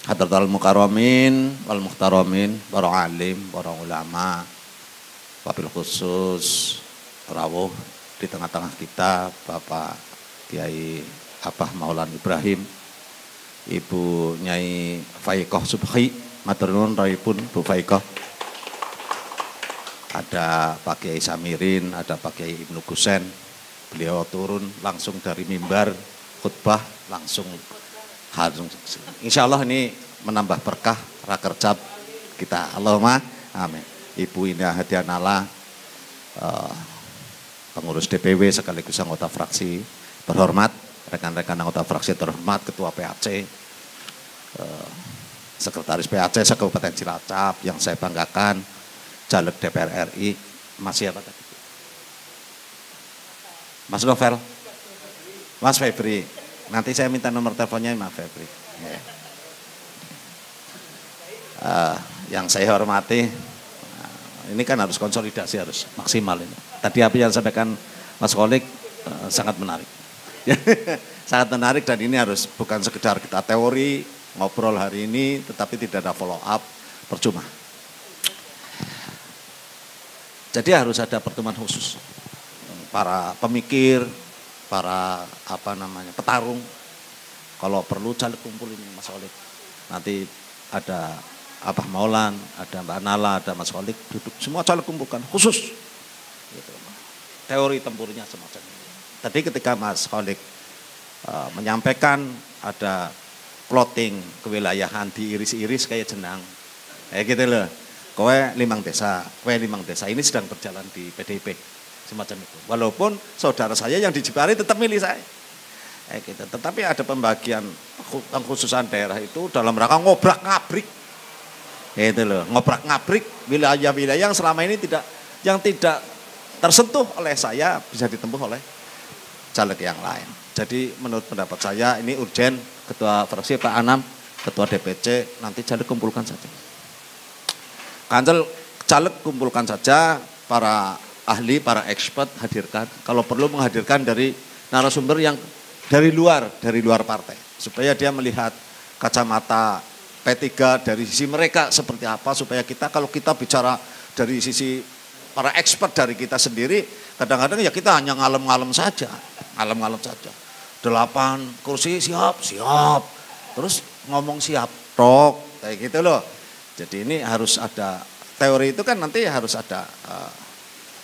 Hadratul Mukarramin wal Muhtaramin, para alim, para ulama, wabil khusus rawuh di tengah-tengah kita Bapak Kiai Abah Maulan Ibrahim, Ibu Nyai Faikoh Subhi, matur nuwun rawuhipun Bu Faikoh. Ada Pak Kiai Samirin, ada Pak Kiai Ibnu Gusen. Beliau turun langsung dari mimbar khutbah langsung. Insya Allah ini menambah berkah rakerjab kita. Allahumma amin. Ibu Indah Hadianala, pengurus DPW sekaligus anggota fraksi terhormat, rekan-rekan anggota fraksi terhormat, Ketua PAC, Sekretaris PAC Kabupaten Cilacap yang saya banggakan, Caleg DPR RI, masih apa tadi? Mas Novel, Mas Febri. Nanti saya minta nomor teleponnya Mas Febri. Ya. Yang saya hormati, ini kan harus konsolidasi, harus maksimal ini. Tadi apa yang disampaikan Mas Kholik sangat menarik. Sangat menarik dan ini harus bukan sekedar kita teori, ngobrol hari ini, tetapi tidak ada follow up, percuma. Jadi harus ada pertemuan khusus. Para pemikir, para petarung, kalau perlu caleg kumpul ini Mas Kholik. Nanti ada Abah Maulan, ada Mbak Nala, ada Mas Kholik, duduk semua caleg kumpulkan khusus. Gitu. Teori tempurnya semacam ini. Tadi ketika Mas Kholik menyampaikan ada plotting kewilayahan diiris-iris kayak jenang, kayak gitu loh. Kowe limang desa, ini sedang berjalan di PDIP. Semacam itu. Walaupun saudara saya yang di Jepara tetap milih saya. Gitu. Tetapi ada pembagian pengkhususan daerah itu dalam rangka ngobrak-ngabrik. Itu loh, ngobrak-ngabrik wilayah-wilayah yang selama ini tidak tersentuh oleh saya bisa ditempuh oleh caleg yang lain. Jadi menurut pendapat saya ini urgen, Ketua Fraksi Pak Anam, Ketua DPC, nanti caleg kumpulkan saja. Caleg kumpulkan saja, para ahli, para expert hadirkan. Kalau perlu menghadirkan dari narasumber yang dari luar partai. Supaya dia melihat kacamata P3 dari sisi mereka seperti apa. Supaya kita, kalau kita bicara dari sisi para expert dari kita sendiri, kadang-kadang ya kita hanya ngalem-ngalem saja. 8 kursi siap. Terus ngomong siap, tok, kayak gitu loh. Jadi ini harus ada, teori itu kan nanti harus ada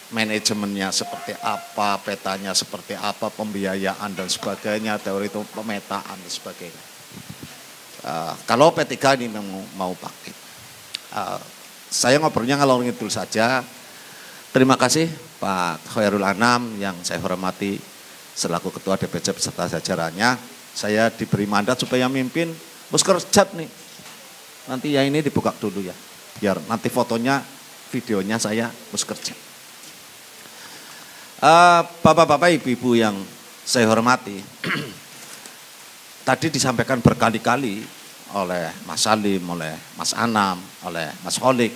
manajemennya seperti apa, petanya seperti apa, pembiayaan dan sebagainya, teori itu pemetaan dan sebagainya. Kalau P3 ini mau pakai, saya ngobrolnya ngalor ngidul saja. Terima kasih Pak Khairul Anam yang saya hormati selaku Ketua DPC beserta jajarannya. Saya diberi mandat supaya mimpin Muskerjab nih. Nanti ya ini dibuka dulu ya, biar nanti fotonya, videonya saya Muskerjab. Bapak-bapak, ibu-ibu yang saya hormati, tadi disampaikan berkali-kali oleh Mas Salim, oleh Mas Anam, oleh Mas Kholik,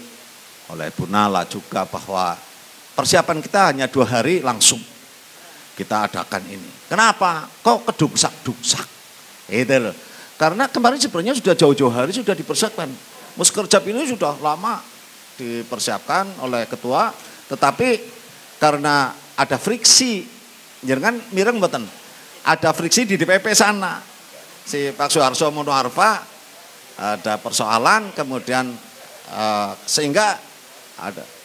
oleh Bu Nala juga bahwa persiapan kita hanya 2 hari langsung kita adakan ini. Kenapa? Kok kedungsak-dungsak? Itu loh. Karena kemarin sebenarnya sudah jauh-jauh hari sudah dipersiapkan. Muskerjab ini sudah lama dipersiapkan oleh ketua, tetapi karena ada friksi, jangan mireng mboten. Ada friksi di DPP sana. Si Pak Soeharto Mono Arfa ada persoalan, kemudian sehingga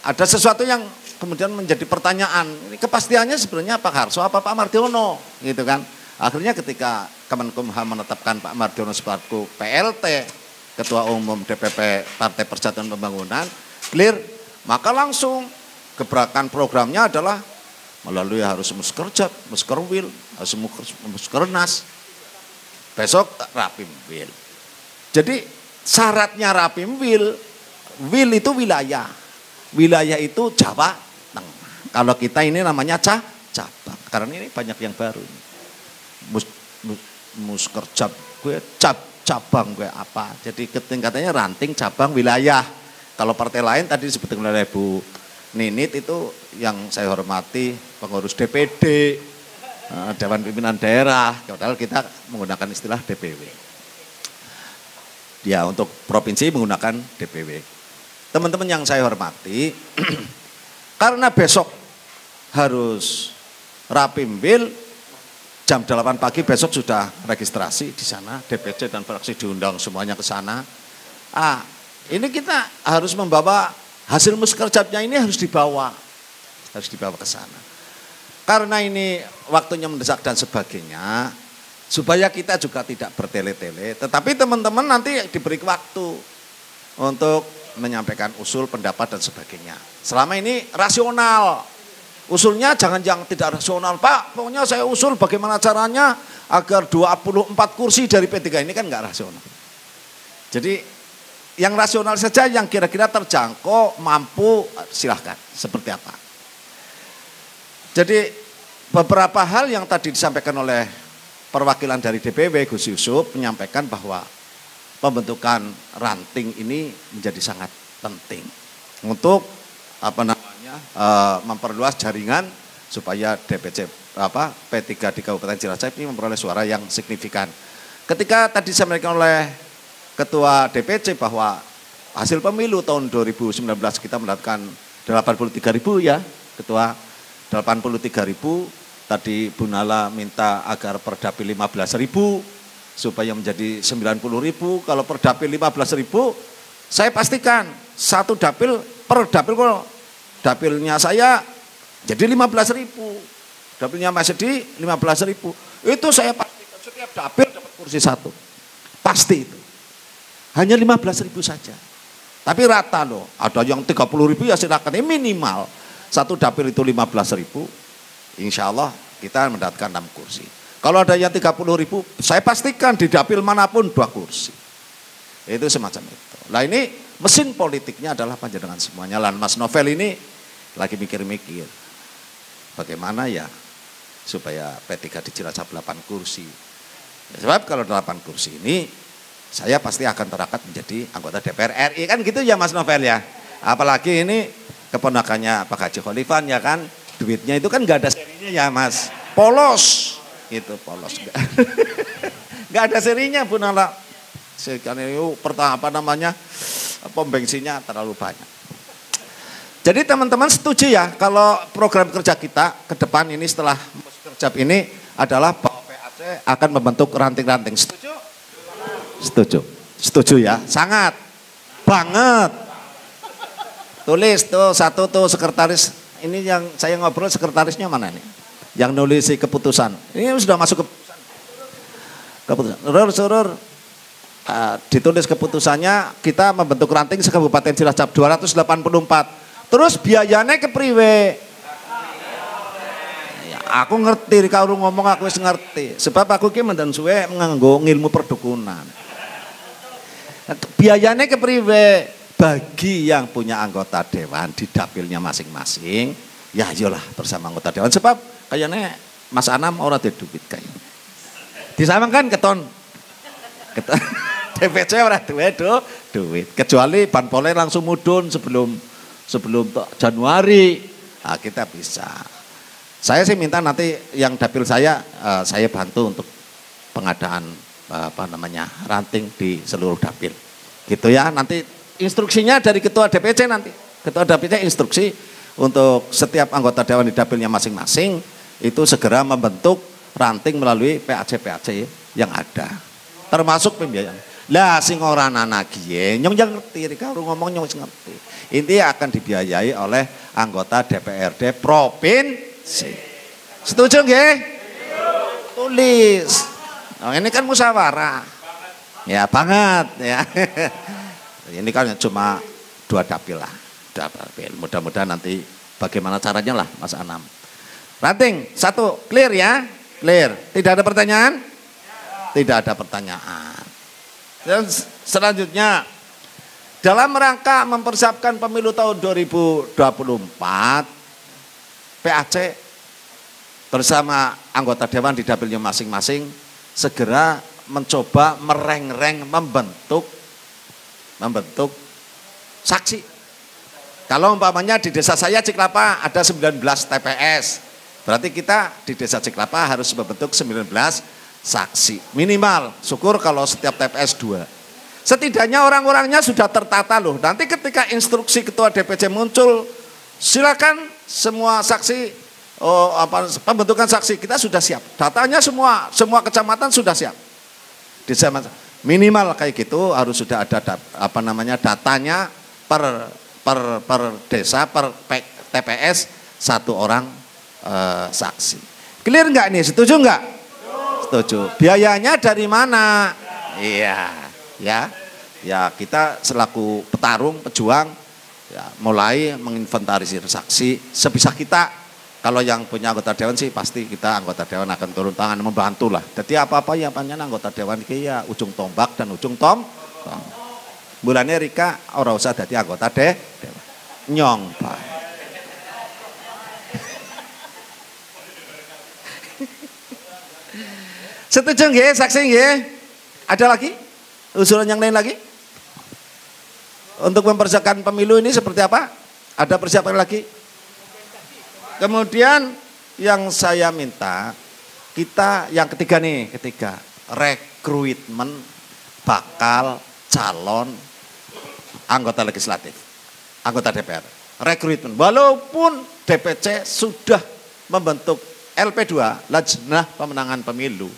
ada sesuatu yang kemudian menjadi pertanyaan. Ini kepastiannya sebenarnya Pak Harso apa Pak Mardiono, gitu kan? Akhirnya ketika Kemenkumham menetapkan Pak Mardiono sebagai PLT, Ketua Umum DPP Partai Persatuan Pembangunan, clear, maka langsung gebrakan programnya adalah melalui harus Muskerjab, Muskerwil, harus Muskernas, besok Rapimwil. Jadi syaratnya Rapimwil, wil itu wilayah itu Jawa Tengah. Kalau kita ini namanya cabang, karena ini banyak yang baru. Muskerjab gue cabang gue apa, jadi ketingkatannya ranting cabang wilayah. Kalau partai lain tadi disebutkan oleh Bu Ninit itu yang saya hormati pengurus DPD, Dewan Pimpinan Daerah, padahal kita menggunakan istilah DPW. Ya, untuk provinsi menggunakan DPW. Teman-teman yang saya hormati, karena besok harus Rapimwil jam 8 pagi besok sudah registrasi di sana, DPC dan fraksi diundang semuanya ke sana. Ini kita harus membawa hasil muskerjabnya, ini harus dibawa ke sana. Karena ini waktunya mendesak dan sebagainya, supaya kita juga tidak bertele-tele, tetapi teman-teman nanti diberi waktu untuk menyampaikan usul, pendapat dan sebagainya. Selama ini rasional, usulnya jangan yang tidak rasional. Pak, pokoknya saya usul bagaimana caranya agar 24 kursi dari P3, ini kan enggak rasional. Jadi yang rasional saja, yang kira-kira terjangkau, mampu, silahkan. Seperti apa? Jadi beberapa hal yang tadi disampaikan oleh perwakilan dari DPW Gus Yusuf menyampaikan bahwa pembentukan ranting ini menjadi sangat penting untuk memperluas jaringan supaya DPC P3 di Kabupaten Cilacap ini memperoleh suara yang signifikan. Ketika tadi disampaikan oleh Ketua DPC bahwa hasil pemilu tahun 2019 kita mendapatkan 83.000 ya, Ketua, 83.000. Tadi Bu Nala minta agar per dapil 15.000 supaya menjadi 90.000. Kalau per dapil 15.000, saya pastikan satu dapil per dapil, kalau dapilnya saya jadi 15.000, dapilnya Mas Edi 15.000. Itu saya pastikan setiap dapil dapat kursi satu. Pasti itu. Hanya 15.000 saja. Tapi rata loh. Ada yang 30.000 ya silakan. Ini minimal satu dapil itu 15.000. Insya Allah kita mendapatkan 6 kursi. Kalau ada yang 30.000, saya pastikan di dapil manapun 2 kursi. Itu semacam itu. Nah ini mesin politiknya adalah panjenengan semuanya. Lan Mas Novel ini lagi mikir-mikir bagaimana ya supaya P3 di Cilacap 8 kursi. Ya, sebab kalau 8 kursi ini saya pasti akan terangkat menjadi anggota DPR RI, kan gitu ya Mas Novel ya. Apalagi ini keponakannya Pak Haji Khalifan ya kan, duitnya itu kan nggak ada serinya ya Mas, polos gitu, polos nggak ada serinya Bu Nala. Sekarang itu pom bensinnya terlalu banyak. Jadi teman-teman setuju ya kalau program kerja kita ke depan ini setelah kerja ini adalah bahwa PAC akan membentuk ranting-ranting. Setuju? Setuju. Setuju ya, sangat banget. Tulis tuh satu tuh sekretaris. Ini yang saya ngobrol sekretarisnya mana nih? Yang nulis keputusan. Ini sudah masuk keputusan. Surur. Ditulis keputusannya, kita membentuk ranting se-Kabupaten Cilacap 284. Terus biayanya kepriwe? Ya, aku ngerti, kalau ngomong aku wis ngerti. Sebab aku ki mendan suwe nganggo ilmu perdukunan. Biayanya kepriwe? Bagi yang punya anggota dewan di dapilnya masing-masing, ya iyalah bersama anggota dewan. Sebab kayaknya Mas Anam ora ada duit kayaknya. Disamangkan keton DPC ora duit. Kecuali Banpole langsung mudun sebelum Januari. Nah, kita bisa. Saya sih minta nanti yang dapil saya bantu untuk pengadaan ranting di seluruh dapil. Gitu ya, nanti instruksinya dari Ketua DPC nanti. Ketua DPC instruksi untuk setiap anggota dewan di dapilnya masing-masing itu segera membentuk ranting melalui PAC-PAC yang ada. Termasuk pembiayaan. Lah sing ora ana kiye nyong yang ngerti, kalau ngomong nyong ngerti. Ini akan dibiayai oleh anggota DPRD provinsi. Setuju nggih? Tulis. Nah, ini kan musyawarah. Ya banget ya. Ini kan cuma 2 dapil lah. Mudah-mudahan nanti bagaimana caranya lah Mas Anam. Ranting 1 clear ya? Clear. Tidak ada pertanyaan? Tidak ada pertanyaan. Dan selanjutnya dalam rangka mempersiapkan pemilu tahun 2024, PAC bersama anggota dewan di dapilnya masing-masing segera mencoba mereng-reng membentuk saksi. Kalau umpamanya di desa saya Ciklapa ada 19 TPS, berarti kita di desa Ciklapa harus membentuk 19 saksi minimal. Syukur kalau setiap TPS 2. Setidaknya orang-orangnya sudah tertata loh. Nanti ketika instruksi ketua DPC muncul, silakan semua saksi, pembentukan saksi kita sudah siap. Datanya semua kecamatan sudah siap. Minimal kayak gitu harus sudah ada datanya per desa, per TPS satu orang saksi. Clear nggak nih? Setuju nggak? Setuju. Biayanya dari mana? Iya. Ya kita selaku petarung, pejuang, ya mulai menginventarisir saksi sebisa kita. Kalau yang punya anggota dewan sih pasti kita anggota dewan akan turun tangan membantu lah. Jadi apa-apa yang panjang anggota dewan ini ya ujung tombak dan ujung bulannya Rika ora usah jadi anggota dewan. Nyong Pak. Setuju nggih saksi nggih? Ada lagi? Usulan yang lain lagi? Untuk mempersiapkan pemilu ini seperti apa? Ada persiapan lagi? Kemudian yang saya minta, kita yang ketiga rekrutmen bakal calon anggota legislatif, anggota DPR. Rekrutmen, walaupun DPC sudah membentuk LP2, Lajnah Pemenangan Pemilu,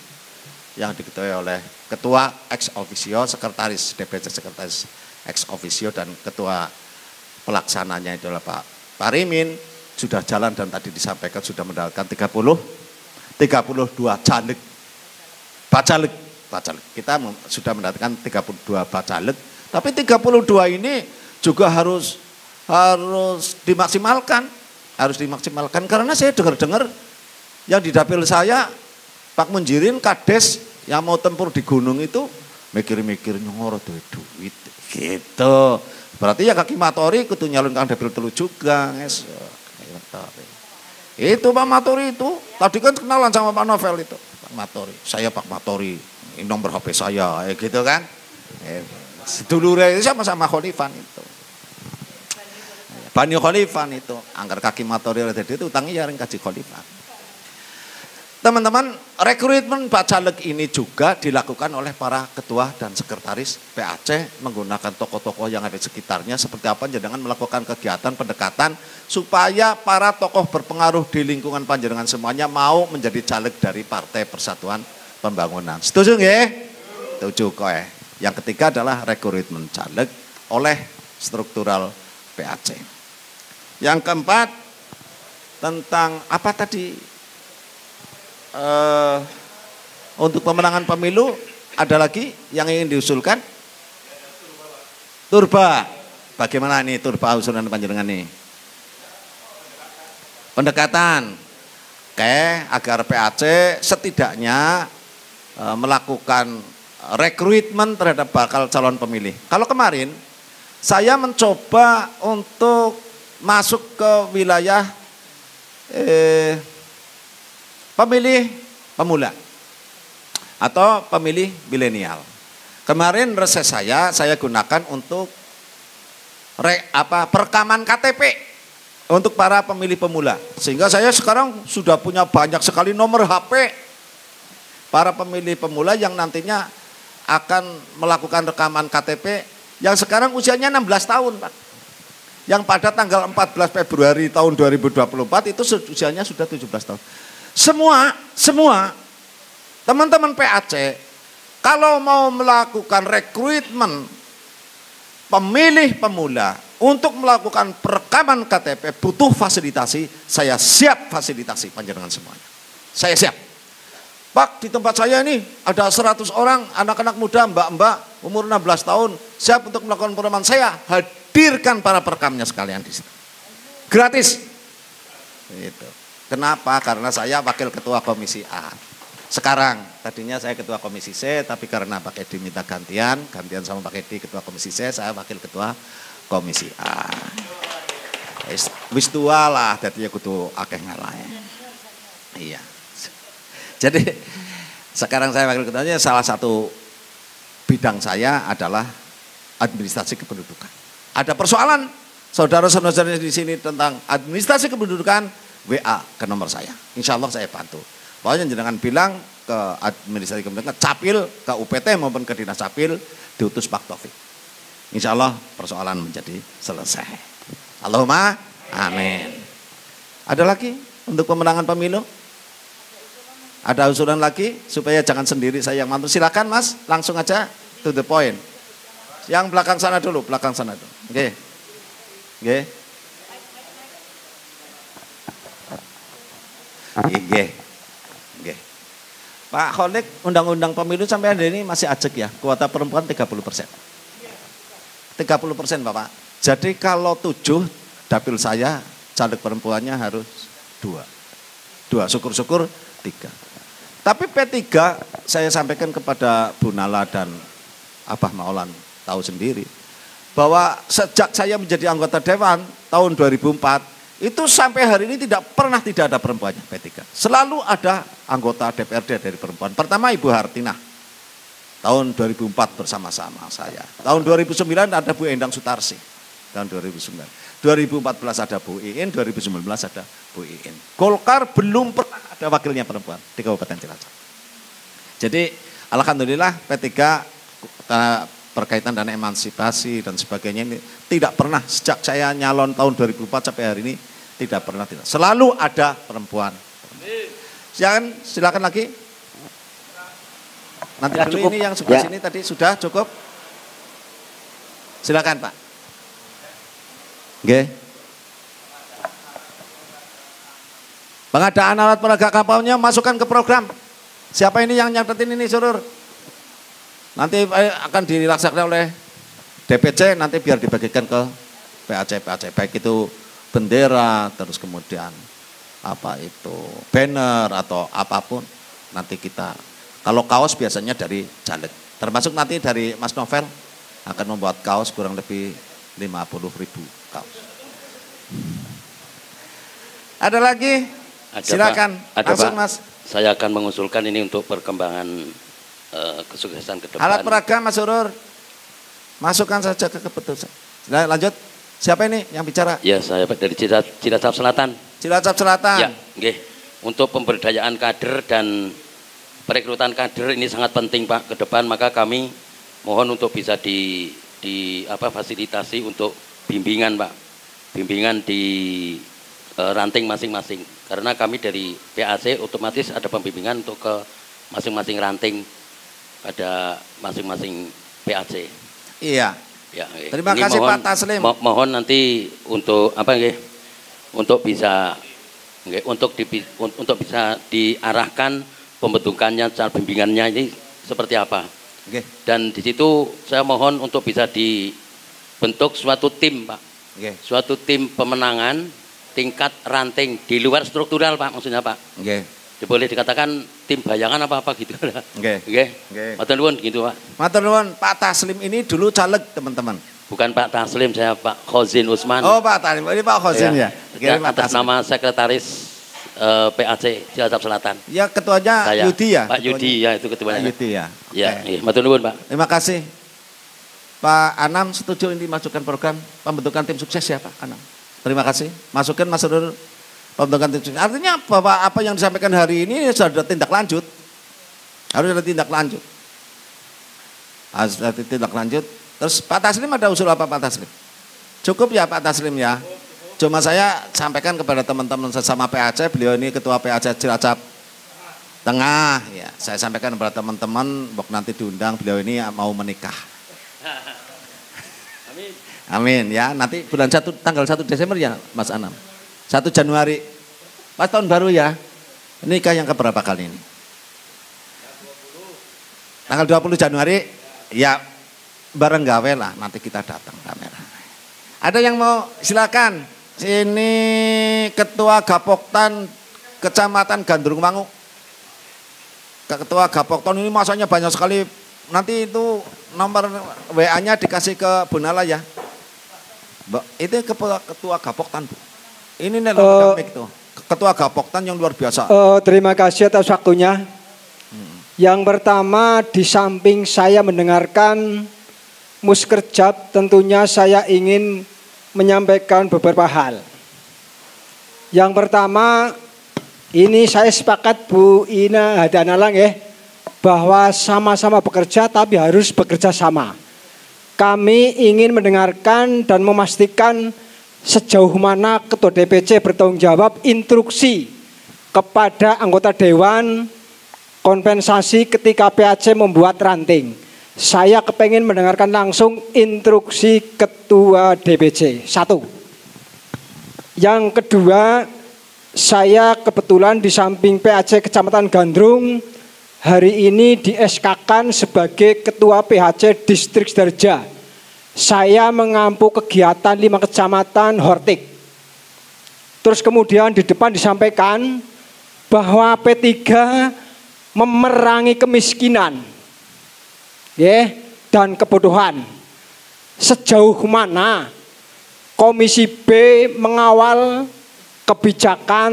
yang diketuai oleh ketua ex officio, sekretaris DPC, sekretaris ex officio, dan ketua pelaksananya itu adalah Pak Parimin, sudah jalan dan tadi disampaikan sudah mendapatkan 32 caleg. Bacaleg. Kita sudah mendapatkan 32 bacaleg, tapi 32 ini juga harus dimaksimalkan. Harus dimaksimalkan karena saya dengar-dengar yang di dapil saya Pak Munjirin Kades yang mau tempur di gunung itu mikir-mikir nyongor duit gitu. Berarti ya kaki Matori kudu nyalonkan dapil telu juga, guys. Itu Pak Matori itu tadi kan kenalan sama Pak Novel itu. Pak Matori, saya Pak Matori, ini nomor HP saya, gitu kan. Sedulure itu sama-sama Khalifan itu. Bani Khalifan itu, anggar kaki Matori itu utangnya yang kaji Khalifan. Teman-teman, rekrutmen bacaleg ini juga dilakukan oleh para ketua dan sekretaris PAC menggunakan tokoh-tokoh yang ada di sekitarnya seperti apa jangan melakukan kegiatan pendekatan supaya para tokoh berpengaruh di lingkungan panjenengan semuanya mau menjadi caleg dari Partai Persatuan Pembangunan. Setuju nggih? Setuju kok. Yang ketiga adalah rekrutmen caleg oleh struktural PAC. Yang keempat tentang apa tadi? Untuk pemenangan pemilu ada lagi yang ingin diusulkan? Turba. Bagaimana nih turba usulan panjenengan nih? Pendekatan. Oke, agar PAC setidaknya melakukan rekrutmen terhadap bakal calon pemilih. Kalau kemarin saya mencoba untuk masuk ke wilayah pemilih pemula atau pemilih milenial. Kemarin reses saya gunakan untuk perekaman KTP untuk para pemilih pemula. Sehingga saya sekarang sudah punya banyak sekali nomor HP para pemilih pemula yang nantinya akan melakukan rekaman KTP yang sekarang usianya 16 tahun, Pak. Yang pada tanggal 14 Februari tahun 2024 itu usianya sudah 17 tahun. Semua teman-teman PAC kalau mau melakukan rekrutmen pemilih pemula untuk melakukan perekaman KTP butuh fasilitasi, saya siap fasilitasi panjenengan semuanya. Saya siap. Pak, di tempat saya ini ada 100 orang anak-anak muda, mbak-mbak umur 16 tahun siap untuk melakukan perekaman. Saya hadirkan para perekamnya sekalian di situ. Gratis. Gitu. Kenapa? Karena saya wakil ketua komisi A. Sekarang, tadinya saya ketua komisi C, tapi karena Pak Edi minta gantian sama Pak Edi ketua komisi C, saya wakil ketua komisi A. Wis tua lah, jadi kudu akeh ngalah. Iya. Jadi sekarang saya wakil ketuanya, salah satu bidang saya adalah administrasi kependudukan. Ada persoalan saudara-saudara di sini tentang administrasi kependudukan, WA ke nomor saya. Insya Allah saya bantu. Pokoknya jenengan bilang ke administrasi kementerian, capil, ke UPT maupun ke dinas capil, diutus Pak Taufik. Insya Allah persoalan menjadi selesai. Allahumma amin. Ada lagi untuk pemenangan pemilu? Ada usulan lagi supaya jangan sendiri saya yang mantu. Silakan Mas, langsung aja to the point. Yang belakang sana dulu, belakang sana dulu. Oke. Oke. Oke. Oke. Pak Kholik, undang-undang pemilu sampai hari ini masih ajak ya, kuota perempuan 30%. 30% Bapak. Jadi kalau 7 dapil saya caleg perempuannya harus 2. Syukur-syukur 3. Tapi P3 saya sampaikan kepada Bu Nala dan Abah Maulan tahu sendiri bahwa sejak saya menjadi anggota dewan tahun 2004 itu sampai hari ini tidak ada perempuannya P3. Selalu ada anggota DPRD dari perempuan. Pertama Ibu Hartinah tahun 2004 bersama-sama saya. Tahun 2009 ada Bu Endang Sutarsi. Tahun 2009. 2014 ada Bu Iin, 2019 ada Bu Iin. Golkar belum pernah ada wakilnya perempuan di Kabupaten Cilacap. Jadi alhamdulillah P3 berkaitan dengan emansipasi dan sebagainya ini tidak pernah sejak saya nyalon tahun 2004 sampai hari ini tidak pernah tidak. Selalu ada perempuan. Silakan lagi. Nanti ya, dulu ini yang sebelah sini tadi sudah cukup. Silakan Pak. Oke. Pengadaan alat peraga kapalnya masukkan ke program. Siapa ini yang nyatetin ini Surur? Nanti akan dilaksanakan oleh DPC, nanti biar dibagikan ke PAC, baik itu bendera, terus kemudian apa itu banner atau apapun. Nanti kita, kalau kaos biasanya dari caleg, termasuk nanti dari Mas Novel akan membuat kaos kurang lebih 50.000 kaos. Ada lagi? Silakan, langsung Mas. Saya akan mengusulkan ini untuk perkembangan kesuksesan ke depan. Alat peraga Mas Surur, masukkan saja ke keputusan. Lanjut, siapa ini yang bicara? Ya, saya dari Cilacap Selatan. Cilacap Selatan. Ya, okay. Untuk pemberdayaan kader dan perekrutan kader ini sangat penting Pak ke depan, maka kami mohon untuk bisa fasilitasi untuk bimbingan Pak. Bimbingan di ranting masing-masing. Karena kami dari PAC otomatis ada pembimbingan untuk ke masing-masing ranting pada masing-masing PAC. Iya. Ya, okay. Terima kasih mohon, Pak Taslim. Mohon nanti untuk untuk bisa untuk bisa diarahkan pembentukannya, cara bimbingannya ini seperti apa. Okay. Dan di situ saya mohon untuk bisa dibentuk suatu tim Pak. Okay. Suatu tim pemenangan tingkat ranting di luar struktural Pak, maksudnya Pak. Okay. Boleh dikatakan tim bayangan apa gitu. Oke. Matur nuwun gitu Pak. Matur nuwun. Pak Taslim ini dulu caleg teman-teman. Bukan Pak Taslim, saya Pak Khozin Usman. Oh Pak Taslim, ini Pak Khozin ya. Atas nama sekretaris PAC Cilacap Selatan. Ya ketuanya saya, Yudi ya. Pak Yudi ya itu ketuanya. Pak Yudi ya. Ya, okay. Matur nuwun Pak. Terima kasih. Pak Anam setuju ini masukkan program pembentukan tim sukses ya Pak Anam. Terima kasih. Masukkan Mas Surur. Pembentukan tim sukses. Artinya bahwa apa yang disampaikan hari ini sudah ada tindak lanjut. Harus ada tindak lanjut. Harus ada tindak lanjut. Terus Pak Taslim ada usul apa Pak Taslim? Cukup ya Pak Taslim ya. Cuma saya sampaikan kepada teman-teman sesama PAC, beliau ini ketua PAC Cilacap Tengah. Ya, saya sampaikan kepada teman-teman, nanti diundang beliau ini mau menikah. Amin. Amin ya. Nanti bulan 1 tanggal 1 Desember ya Mas Anam. 1 Januari, pas tahun baru ya, nikah yang keberapa kali ini? Tanggal 20 Januari, ya bareng gawe lah, nanti kita datang kamera. Ada yang mau silakan, sini Ketua Gapoktan Kecamatan Gandrungmangu. Ketua Gapoktan ini masanya banyak sekali, nanti itu nomor WA-nya dikasih ke Bu Nala ya. Itu Ketua Gapoktan Bu. Ini itu Ketua Gapoktan yang luar biasa. Terima kasih atas waktunya. Yang pertama, di samping saya mendengarkan Muskerjab, tentunya saya ingin menyampaikan beberapa hal. Yang pertama, Ini saya sepakat Bu Ina Hadanalang ya, bahwa sama-sama bekerja tapi harus bekerja sama. Kami ingin mendengarkan dan memastikan sejauh mana Ketua DPC bertanggung jawab instruksi kepada anggota Dewan kompensasi ketika PAC membuat ranting. Saya kepengen mendengarkan langsung instruksi Ketua DPC. Satu. Yang kedua, saya kebetulan di samping PAC Kecamatan Gandrung hari ini di SK-kan sebagai Ketua PHC Distrik Sidoarjo. Saya mengampu kegiatan 5 kecamatan Hortik. Terus kemudian di depan disampaikan bahwa P3 memerangi kemiskinan, ya, dan kebodohan. Sejauh mana Komisi B mengawal kebijakan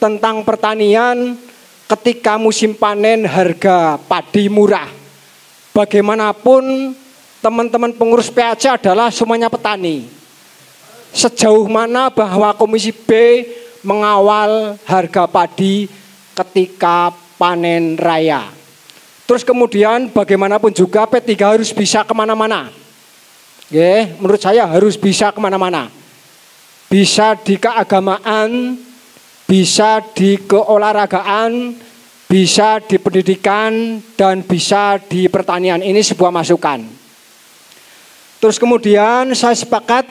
tentang pertanian ketika musim panen harga padi murah. Bagaimanapun teman-teman pengurus PAC adalah semuanya petani. Sejauh mana bahwa Komisi B mengawal harga padi ketika panen raya. Terus kemudian bagaimanapun juga P3 harus bisa kemana-mana. Menurut saya harus bisa kemana-mana. Bisa di keagamaan, bisa di keolahragaan, bisa di pendidikan, dan bisa di pertanian. Ini sebuah masukan. Terus kemudian saya sepakat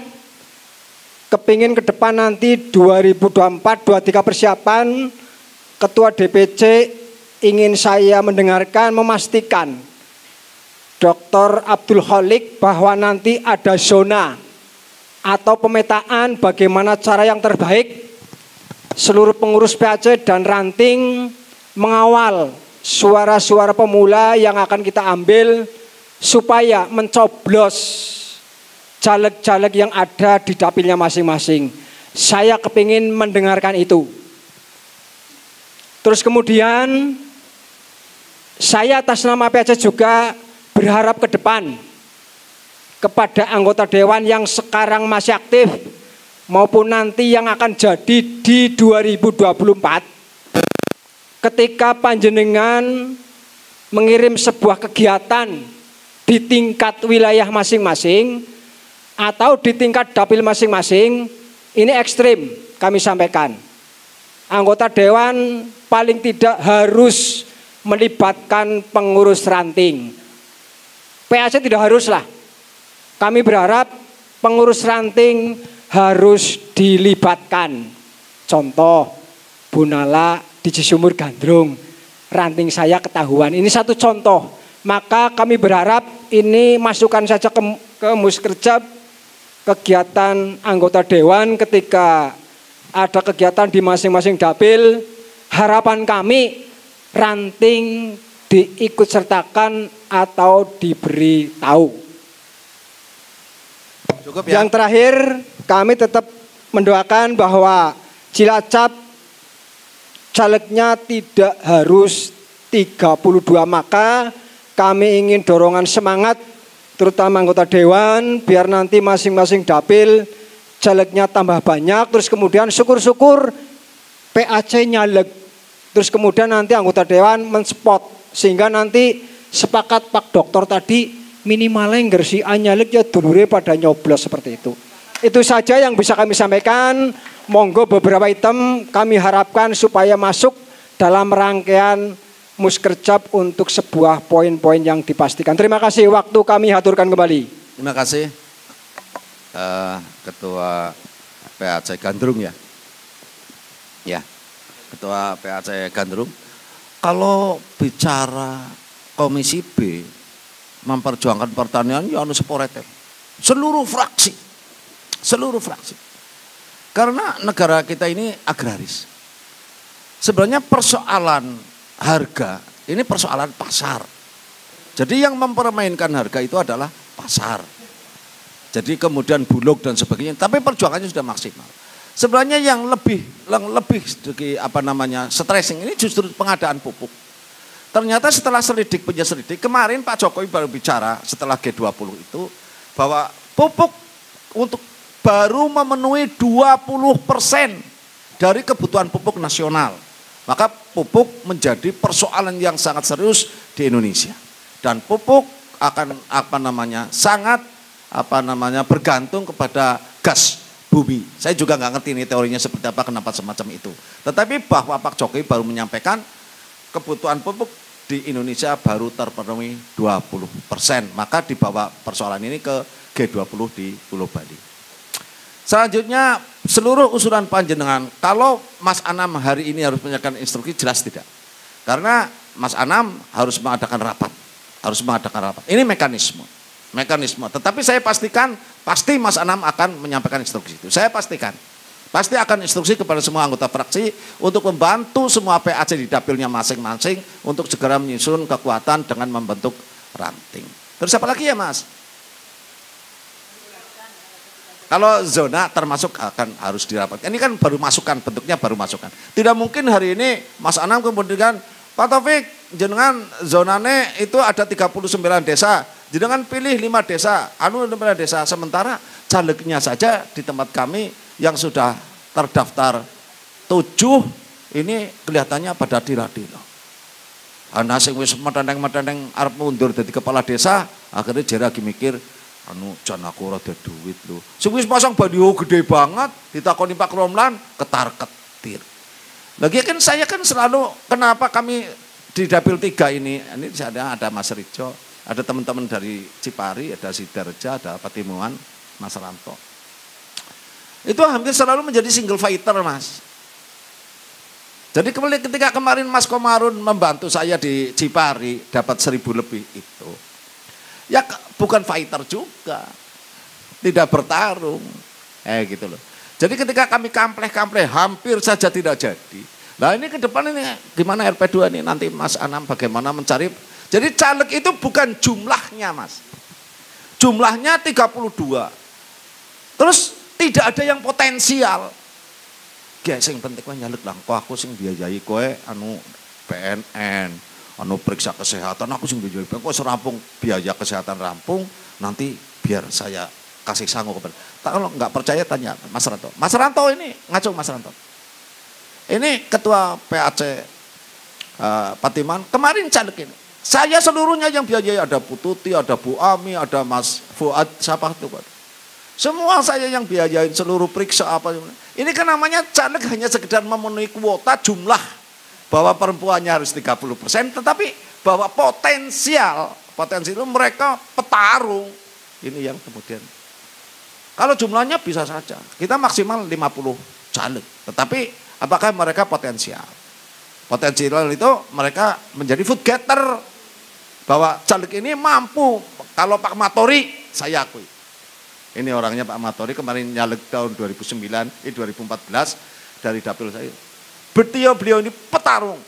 kepingin ke depan nanti 2024-2023 persiapan Ketua DPC ingin saya mendengarkan memastikan Dr. Abdul Khalik bahwa nanti ada zona atau pemetaan bagaimana cara yang terbaik seluruh pengurus PAC dan ranting mengawal suara-suara pemula yang akan kita ambil supaya mencoblos caleg-caleg yang ada di dapilnya masing-masing. Saya kepingin mendengarkan itu. Terus kemudian saya atas nama PAC juga berharap ke depan kepada anggota dewan yang sekarang masih aktif maupun nanti yang akan jadi di 2024 ketika panjenengan mengirim sebuah kegiatan di tingkat wilayah masing-masing atau di tingkat dapil masing-masing, ini ekstrim kami sampaikan. Anggota dewan paling tidak harus melibatkan pengurus ranting. PAC tidak haruslah. Kami berharap pengurus ranting harus dilibatkan. Contoh, Bu Nala di Cisumur Gandrung, ranting saya ketahuan. Ini satu contoh. Maka kami berharap ini masukkan saja ke Muskerjab kegiatan anggota dewan ketika ada kegiatan di masing-masing dapil. Harapan kami ranting diikut sertakan atau diberi tahu. Cukup ya. Yang terakhir kami tetap mendoakan bahwa Cilacap calegnya tidak harus 32, maka kami ingin dorongan semangat terutama anggota dewan biar nanti masing-masing dapil calegnya tambah banyak, terus kemudian syukur-syukur PAC nyalek, terus kemudian nanti anggota dewan menspot sehingga nanti sepakat Pak Dokter tadi minimalnya ngersi nyalek ya dulure pada nyoblos seperti itu. Itu saja yang bisa kami sampaikan. Monggo beberapa item kami harapkan supaya masuk dalam rangkaian Muskerjab untuk sebuah poin-poin yang dipastikan. Terima kasih, waktu kami haturkan kembali. Terima kasih Ketua PAC Gandrung ya. Ya, Ketua PAC Gandrung. Kalau bicara Komisi B memperjuangkan pertanian ya anu seporete. Seluruh fraksi. Karena negara kita ini agraris. Sebenarnya persoalan harga ini persoalan pasar. Jadi yang mempermainkan harga itu adalah pasar. Jadi kemudian bulog dan sebagainya, tapi perjuangannya sudah maksimal. Sebenarnya yang lebih stressing ini justru pengadaan pupuk. Ternyata setelah selidik kemarin Pak Jokowi baru bicara setelah G20 itu bahwa pupuk untuk baru memenuhi 20% dari kebutuhan pupuk nasional. Maka pupuk menjadi persoalan yang sangat serius di Indonesia. Dan pupuk akan sangat bergantung kepada gas bumi. Saya juga nggak ngerti ini teorinya seperti apa, kenapa semacam itu. Tetapi bahwa Pak Jokowi baru menyampaikan kebutuhan pupuk di Indonesia baru terpenuhi 20%. Maka dibawa persoalan ini ke G20 di Pulau Bali. Selanjutnya seluruh usulan panjenengan, kalau Mas Anam hari ini harus menyatakan instruksi, jelas tidak. Karena Mas Anam harus mengadakan rapat. Ini mekanisme. Tetapi saya pastikan, pasti Mas Anam akan menyampaikan instruksi itu. Saya pastikan. Pasti akan instruksi kepada semua anggota fraksi untuk membantu semua PAC di dapilnya masing-masing untuk segera menyusun kekuatan dengan membentuk ranting. Terus apa lagi ya Mas? Kalau zona termasuk akan harus dirapatkan. Ini kan baru masukan, bentuknya baru masukan. Tidak mungkin hari ini Mas Anam kemudian, Pak Taufik, jenengan zonane itu ada 39 desa, jenengan pilih 5 desa, 5 desa. Sementara calegnya saja di tempat kami yang sudah terdaftar 7, ini kelihatannya pada dila-dila. Ana sing wis metenteng-metenteng arep mundur dadi kepala desa, akhirnya jare lagi mikir, jan aku ora ada duit lho. Sing wis pasang baliho gede banget, ditakoni Pak Romlan, ketar-ketir. Lagi kan saya kan selalu, kenapa kami di Dapil 3 ini ada Mas Rijo, ada teman-teman dari Cipari, ada Sidarja, ada Patimuan, Mas Ranto. Itu hampir selalu menjadi single fighter Mas. Jadi ketika kemarin Mas Komarun membantu saya di Cipari, dapat 1.000 lebih itu. Ya bukan fighter juga, tidak bertarung, gitu loh. Jadi ketika kami kampleh-kampleh hampir saja tidak jadi. Nah ini ke depan ini gimana RP2 ini nanti Mas Anam bagaimana mencari. Jadi caleg itu bukan jumlahnya Mas, jumlahnya 32. Terus tidak ada yang potensial. Gak sing penting kowe nyalek lah, kok aku sing biayai kowe PNN. Periksa kesehatan, aku sing biayai, kok serampung biaya kesehatan rampung, nanti biar saya kasih sangu kepada. Kalau nggak percaya tanya Mas Ranto. Mas Ranto ini ngaco Mas Ranto. Ini ketua PAC Patiman kemarin caleg ini. Saya seluruhnya yang biayai, ada Bu Tuti, ada Bu Ami, ada Mas Fuad, siapa itu Pak. Semua saya yang biayain seluruh periksa apa. Ini kan namanya caleg hanya sekedar memenuhi kuota jumlah. Bahwa perempuannya harus 30%, tetapi bahwa potensial itu mereka petarung. Ini yang kemudian. Kalau jumlahnya bisa saja, kita maksimal 50 caleg. Tetapi apakah mereka potensial? Potensial itu mereka menjadi food getter. Bahwa caleg ini mampu, kalau Pak Matori, saya akui. Ini orangnya Pak Matori kemarin nyaleg tahun 2014 dari dapil saya. Beliau ini petarung,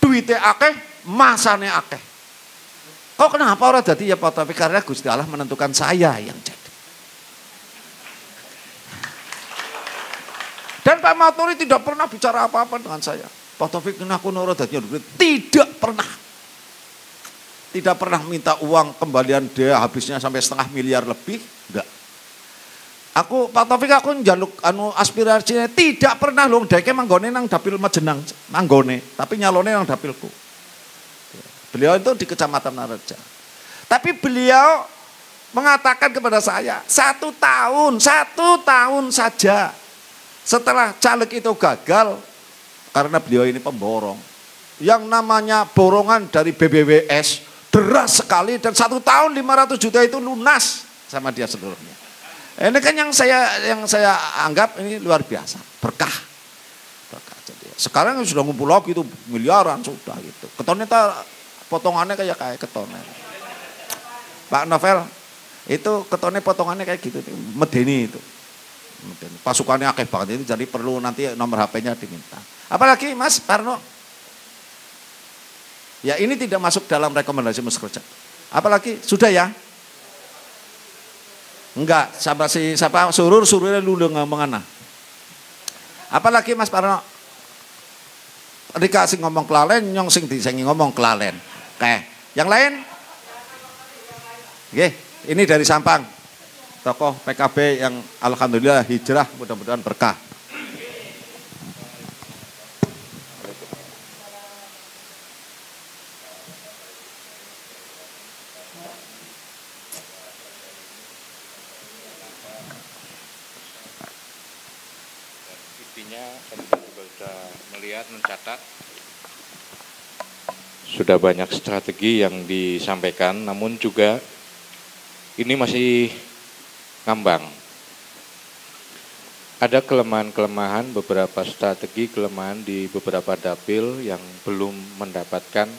duitnya akeh, masanya akeh. Kok kenapa orang jadi ya Pak Taufik? Karena Gusti Allah menentukan saya yang jadi. Dan Pak Matori tidak pernah bicara apa-apa dengan saya. Pak Taufik aku nurut jadi tidak pernah. Tidak pernah minta uang kembalian dia habisnya sampai 0,5 miliar lebih, enggak. Pak Taufik aku njaluk aspirasinya tidak pernah loh, deke manggone nang dapil Majenang manggone, tapi nyalone nang dapilku. Beliau itu di Kecamatan Nareja. Tapi beliau mengatakan kepada saya, 1 tahun saja setelah caleg itu gagal, karena beliau ini pemborong. Yang namanya borongan dari BBWS deras sekali, dan 1 tahun 500 juta itu lunas sama dia seluruhnya. Ini kan yang saya anggap ini luar biasa, berkah. Jadi sekarang sudah ngumpul lagi itu miliaran sudah gitu. Ketonnya potongannya kayak ketonnya. Pak Novel itu ketonnya potongannya kayak gitu, medeni itu. Pasukannya akeh banget ini, jadi perlu nanti nomor HP-nya diminta. Apalagi Mas Parno? Ya ini tidak masuk dalam rekomendasi muskerja. Apalagi sudah ya? Enggak, siapa sururnya lu ngomong ana. Apalagi Mas Parno? Dikasih ngomong kelalen, nyong sing disengi ngomong kelalen. Oke, yang lain? Oke, ini dari Sampang. Tokoh PKB yang alhamdulillah hijrah, mudah-mudahan berkah. sebelumnya tadi saya juga sudah melihat, mencatat sudah banyak strategi yang disampaikan, namun juga ini masih ngambang. Ada kelemahan-kelemahan, beberapa strategi kelemahan di beberapa dapil yang belum mendapatkan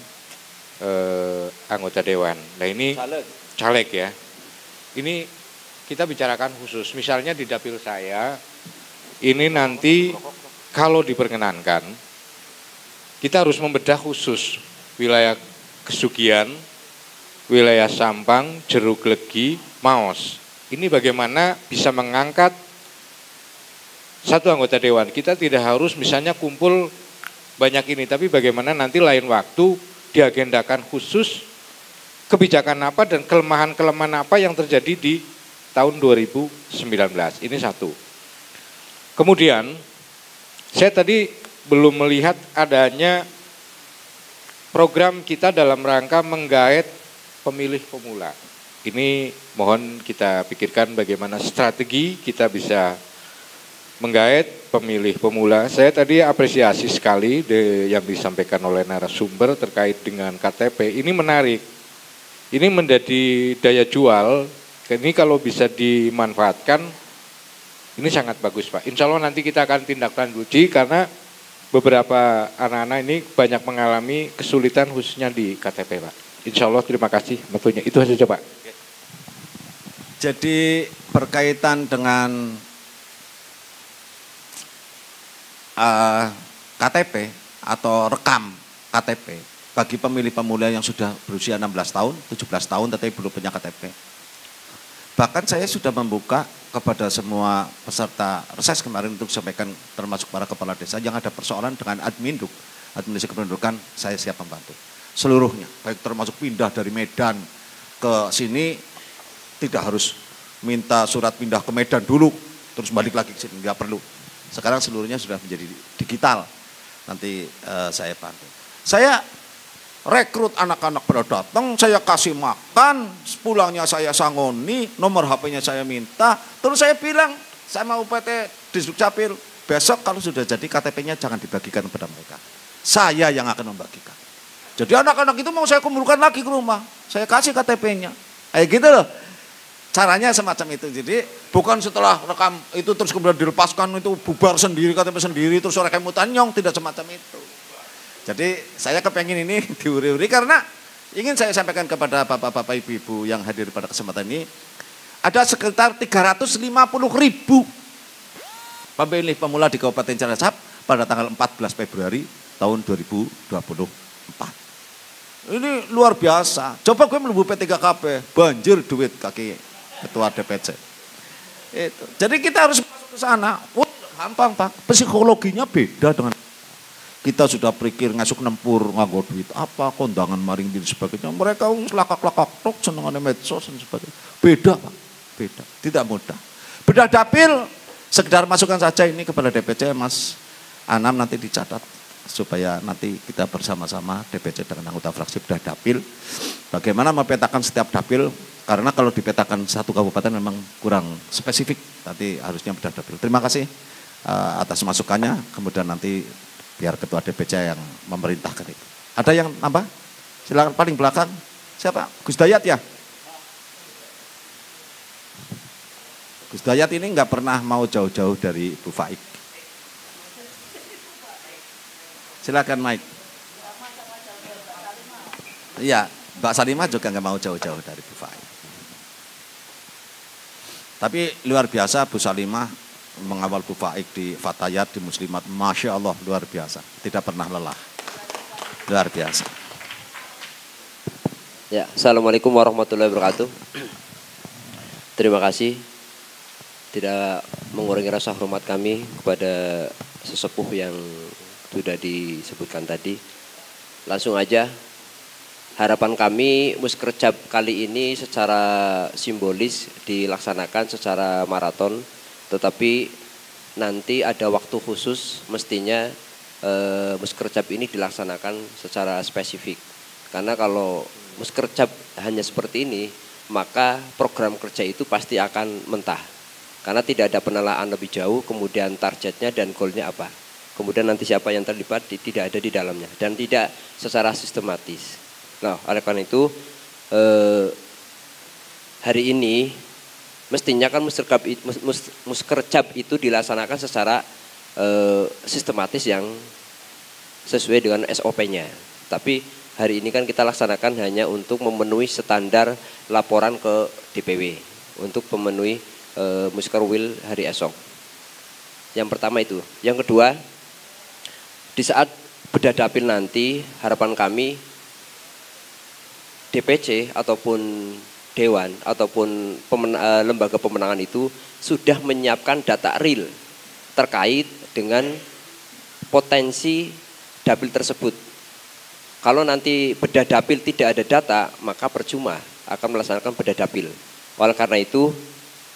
anggota dewan. Nah ini caleg ya. Ini kita bicarakan khusus. Misalnya di dapil saya, ini nanti kalau diperkenankan, kita harus membedah khusus wilayah Kesugian, wilayah Sampang, Jeruk Legi, Maos. Ini bagaimana bisa mengangkat satu anggota dewan. Kita tidak harus misalnya kumpul banyak ini, tapi bagaimana nanti lain waktu diagendakan khusus kebijakan apa dan kelemahan-kelemahan apa yang terjadi di tahun 2019. Ini satu. Kemudian saya tadi belum melihat adanya program kita dalam rangka menggait pemilih pemula. Ini mohon kita pikirkan bagaimana strategi kita bisa menggait pemilih pemula. Saya tadi apresiasi sekali yang disampaikan oleh narasumber terkait dengan KTP. Ini menarik. Ini menjadi daya jual. Ini kalau bisa dimanfaatkan, ini sangat bagus Pak. Insya Allah nanti kita akan tindak lanjuti karena beberapa anak-anak ini banyak mengalami kesulitan khususnya di KTP Pak. Insya Allah terima kasih. Tentunya itu saja Pak. Jadi berkaitan dengan KTP atau rekam KTP bagi pemilih pemula yang sudah berusia 16 tahun, 17 tahun tetapi belum punya KTP. Bahkan saya sudah membuka kepada semua peserta reses kemarin untuk sampaikan termasuk para kepala desa yang ada persoalan dengan adminduk, administrasi kependudukan, saya siap membantu. Seluruhnya, baik termasuk pindah dari Medan ke sini, tidak harus minta surat pindah ke Medan dulu, terus balik lagi ke sini, nggak perlu. Sekarang seluruhnya sudah menjadi digital. Nanti saya bantu. Saya rekrut anak-anak pada datang, saya kasih makan, pulangnya saya sangoni, nomor HP-nya saya minta. Terus saya bilang, saya mau PT di Dukcapil, besok kalau sudah jadi KTP-nya jangan dibagikan kepada mereka. Saya yang akan membagikan. Jadi anak-anak itu mau saya kumpulkan lagi ke rumah. Saya kasih KTP-nya. Kayak gitu loh. Caranya semacam itu. Jadi bukan setelah rekam itu terus kemudian dilepaskan itu bubar sendiri, KTP sendiri, terus rekam mutanyong, tidak semacam itu. Jadi saya kepengen ini diuri-uri karena ingin saya sampaikan kepada bapak-bapak ibu-ibu yang hadir pada kesempatan ini. Ada sekitar 350.000 pemilih pemula di Kabupaten Cilacap pada tanggal 14 Februari tahun 2024. Ini luar biasa. Coba gue melebu P3KP, banjir duit kaki ketua DPC. Itu. Jadi kita harus masuk ke sana. Gampang Pak, psikologinya beda dengan kita sudah pikir ngasuk nempur nganggo duit apa kondangan maring dan sebagainya. Mereka lakak-lakak tok senengannya medsos dan sebagainya. Beda Pak, beda. Tidak mudah. Beda dapil, sekedar masukkan saja ini kepada DPC Mas Anam nanti dicatat supaya nanti kita bersama-sama DPC dengan anggota fraksi bedah dapil. Bagaimana mempetakan setiap dapil, karena kalau dipetakan satu kabupaten memang kurang spesifik, nanti harusnya bedah dapil. Terima kasih atas masukannya, kemudian nanti biar ketua DPC yang memerintahkan itu. Ada yang nambah? Silakan paling belakang. Siapa? Gus Dayat ya? Gus Dayat ini nggak pernah mau jauh-jauh dari Bu Faik. Silakan Mike. Iya, Mbak Salimah juga nggak mau jauh-jauh dari Bu Faik. Tapi luar biasa Bu Salimah mengawal Bu Faik di Fatayat, di Muslimat. Masya Allah luar biasa. Tidak pernah lelah. Luar biasa. Ya, Assalamualaikum warahmatullahi wabarakatuh. Terima kasih. Tidak mengurangi rasa hormat kami kepada sesepuh yang sudah disebutkan tadi. Langsung aja, harapan kami Muskercap kali ini secara simbolis dilaksanakan secara maraton, tetapi nanti ada waktu khusus mestinya Muskercap ini dilaksanakan secara spesifik. Karena kalau Muskercap hanya seperti ini, maka program kerja itu pasti akan mentah. Karena tidak ada penelaan lebih jauh, kemudian targetnya dan goalnya apa. Kemudian nanti siapa yang terlibat tidak ada di dalamnya dan tidak secara sistematis. Nah, oleh karena itu hari ini mestinya kan muskercap itu dilaksanakan secara sistematis yang sesuai dengan SOP-nya. Tapi hari ini kan kita laksanakan hanya untuk memenuhi standar laporan ke DPW untuk memenuhi Muskerwil hari esok. Yang pertama itu. Yang kedua, di saat bedah dapil nanti harapan kami DPC ataupun Dewan ataupun lembaga pemenangan itu sudah menyiapkan data real terkait dengan potensi dapil tersebut. Kalau nanti bedah dapil tidak ada data, maka percuma akan melaksanakan bedah dapil. Oleh karena itu,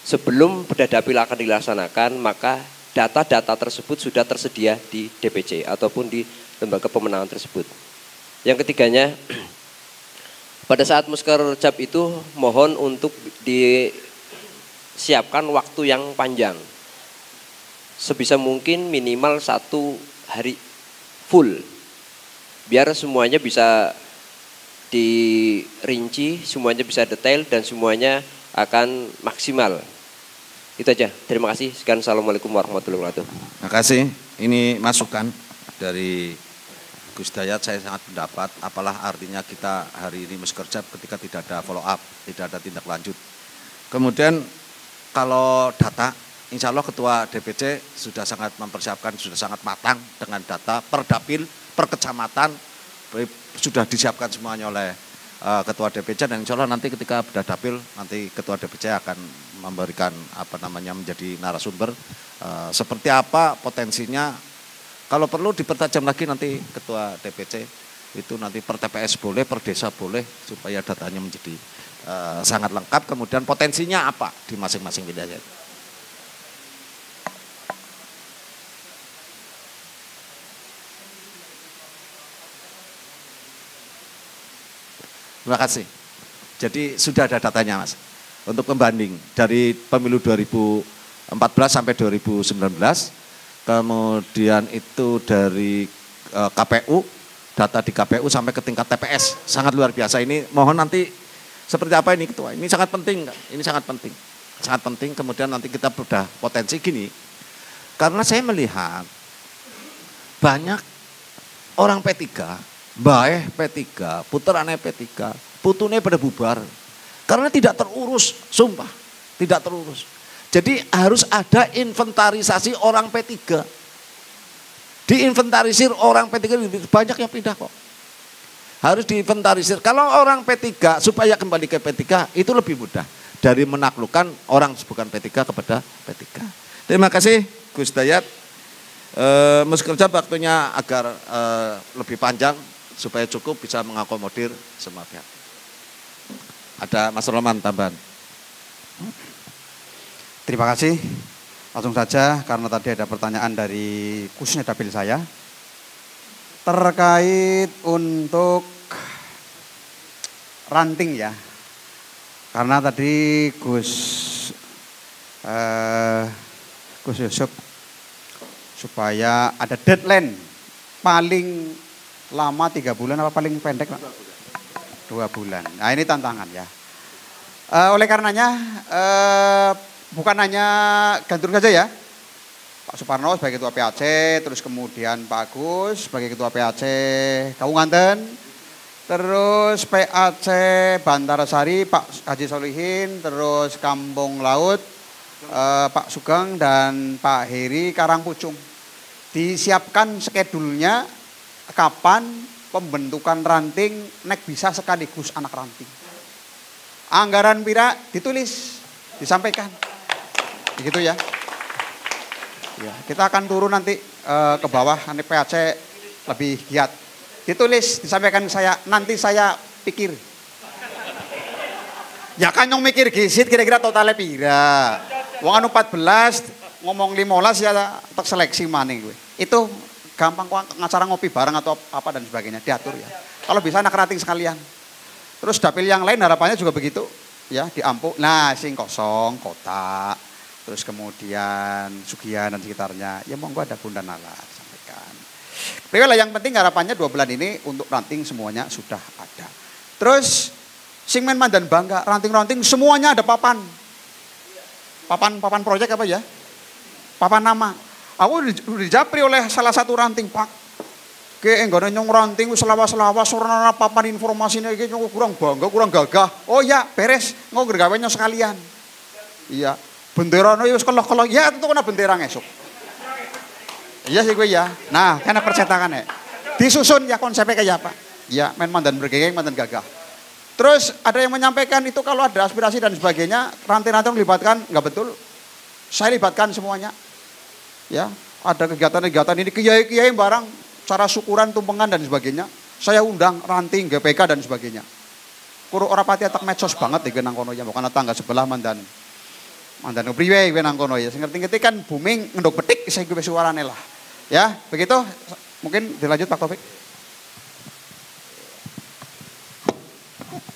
sebelum bedah dapil akan dilaksanakan, maka data-data tersebut sudah tersedia di DPC ataupun di lembaga pemenangan tersebut. Yang ketiganya, pada saat muskercap itu mohon untuk disiapkan waktu yang panjang. Sebisa mungkin minimal 1 hari full. Biar semuanya bisa dirinci, semuanya bisa detail dan semuanya akan maksimal. Itu aja. Terima kasih. Sekian. Assalamualaikum warahmatullahi wabarakatuh. Terima kasih. Ini masukan dari Gus Dayat, saya sangat pendapat apalah artinya kita hari ini muskercap ketika tidak ada follow up, tidak ada tindak lanjut. Kemudian kalau data, insya Allah Ketua DPC sudah sangat mempersiapkan, sudah sangat matang dengan data per dapil, per kecamatan, sudah disiapkan semuanya oleh Ketua DPC dan insya Allah nanti ketika bedah dapil nanti Ketua DPC akan memberikan menjadi narasumber seperti apa potensinya. Kalau perlu dipertajam lagi nanti Ketua DPC itu nanti per TPS boleh, per desa boleh supaya datanya menjadi sangat lengkap. Kemudian potensinya apa di masing-masing wilayah. Terima kasih. Jadi sudah ada datanya Mas. Untuk pembanding dari pemilu 2014 sampai 2019, kemudian itu dari KPU, data di KPU sampai ke tingkat TPS. Sangat luar biasa. Ini mohon nanti seperti apa ini Ketua? Ini sangat penting. Ini sangat penting. Sangat penting. Kemudian nanti kita sudah potensi gini. Karena saya melihat banyak orang P3, bae P3, puterane P3, putune pada bubar. Karena tidak terurus, sumpah, tidak terurus. Jadi harus ada inventarisasi orang P3. Diinventarisir orang P3, banyak yang pindah kok. Harus diinventarisir. Kalau orang P3 supaya kembali ke P3 itu lebih mudah dari menaklukkan orang bukan P3 kepada P3. Terima kasih Gus Dayat. Muskercap waktunya agar lebih panjang supaya cukup bisa mengakomodir semua pihak. Ada Mas Roman tambahan. Terima kasih. Langsung saja karena tadi ada pertanyaan dari khususnya dapil saya terkait untuk ranting ya. Karena tadi Gus Yusuf supaya ada deadline paling lama 3 bulan apa paling pendek Pak? 2 bulan. Nah ini tantangan ya. Oleh karenanya bukan hanya Gantur saja ya. Pak Suparno sebagai Ketua PAC, terus kemudian Pak Agus sebagai Ketua PAC Kabupaten, terus PAC Bantarsari Pak Haji Solihin, terus Kampung Laut Pak Sugeng dan Pak Heri Karangpucung. Disiapkan skedulnya kapan pembentukan ranting nek bisa sekaligus anak ranting. Anggaran pira ditulis, disampaikan. Begitu ya. Ya, kita akan turun nanti ke bawah, nanti PAC lebih giat. Ditulis, disampaikan saya, nanti saya pikir. Ya kan yang mikir gisit kira-kira totalnya pira. Wong anu 14 ngomong 15 ya tak seleksi maning gue. Itu gampang kok ngacara ngopi bareng atau apa dan sebagainya diatur ya. Kalau bisa anak rating sekalian. Terus dapil yang lain harapannya juga begitu ya, diampuk. Nah, sing kosong kotak. terus kemudian Sugihan dan sekitarnya, ya monggo ada Bunda Nala sampaikan. Tapi lah yang penting harapannya 2 bulan ini untuk ranting semuanya sudah ada. Terus sing men mandan bangga, ranting-ranting semuanya ada papan. Papan proyek apa ya? Papan nama. Aku dijapri oleh salah satu ranting, Pak. Enggak nyong ranting selawas-selawas ora papan informasinya iki nyong kurang bangga, kurang gagah. Oh ya, beres. Nggo gawenya sekalian. Iya. Benderane wis kelok-kelok. Ya tentu kena bendera esuk. Iya sih gue ya. Nah, karena percetakan disusun ya konsepnya kayak apa. Ya, men mandan bergegeng, mandan gagah. Terus ada yang menyampaikan itu kalau ada aspirasi dan sebagainya, ranting-ranting libatkan, enggak betul. Saya libatkan semuanya. Ya, ada kegiatan-kegiatan ini kiai-kiai barang cara syukuran tumpengan dan sebagainya. Saya undang ranting, GPK dan sebagainya. Kuro ora pati atak medsos banget iki nang kono ya, bukan tangga sebelah mandan kepriwe kowe nang kono ya. Sing ngerti-ngerti kan booming ngendok petik saya gue suarane lah. Ya, begitu. Mungkin dilanjut Pak Taufik.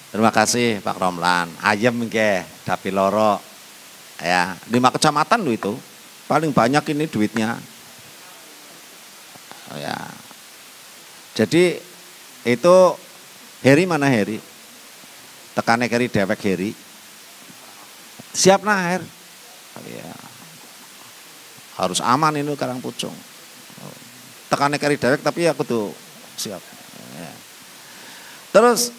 Terima kasih Pak Romlan. Ayem nggih, Dapil loro. Ya, 5 kecamatan lo itu. Paling banyak ini duitnya. Ya. Jadi itu Heri mana Heri? Tekane Heri dewek Heri. Siap nah Her. Ya. Harus aman ini Karangpucung. Tekane Heri dewek tapi aku tuh siap. Ya. Terus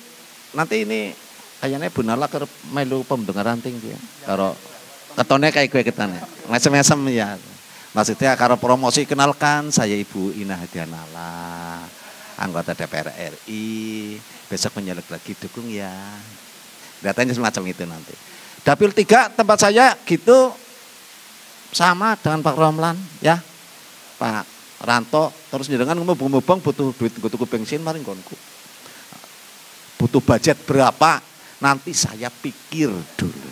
nanti ini kayaknya Bu Nala ke melu pembentukan ranting dia. Karo ketone kayak gue ketane. Mesem-mesem ya. Maksudnya karo promosi kenalkan saya Ibu Ina Hadianala, anggota DPR RI. Besok menyalek lagi dukung ya. Datanya semacam itu nanti. Dapil 3 tempat saya gitu sama dengan Pak Romlan ya. Pak Ranto terus dengan ngomong-ngomong butuh duit tuku bensin maring konku. Butuh budget berapa? Nanti saya pikir dulu.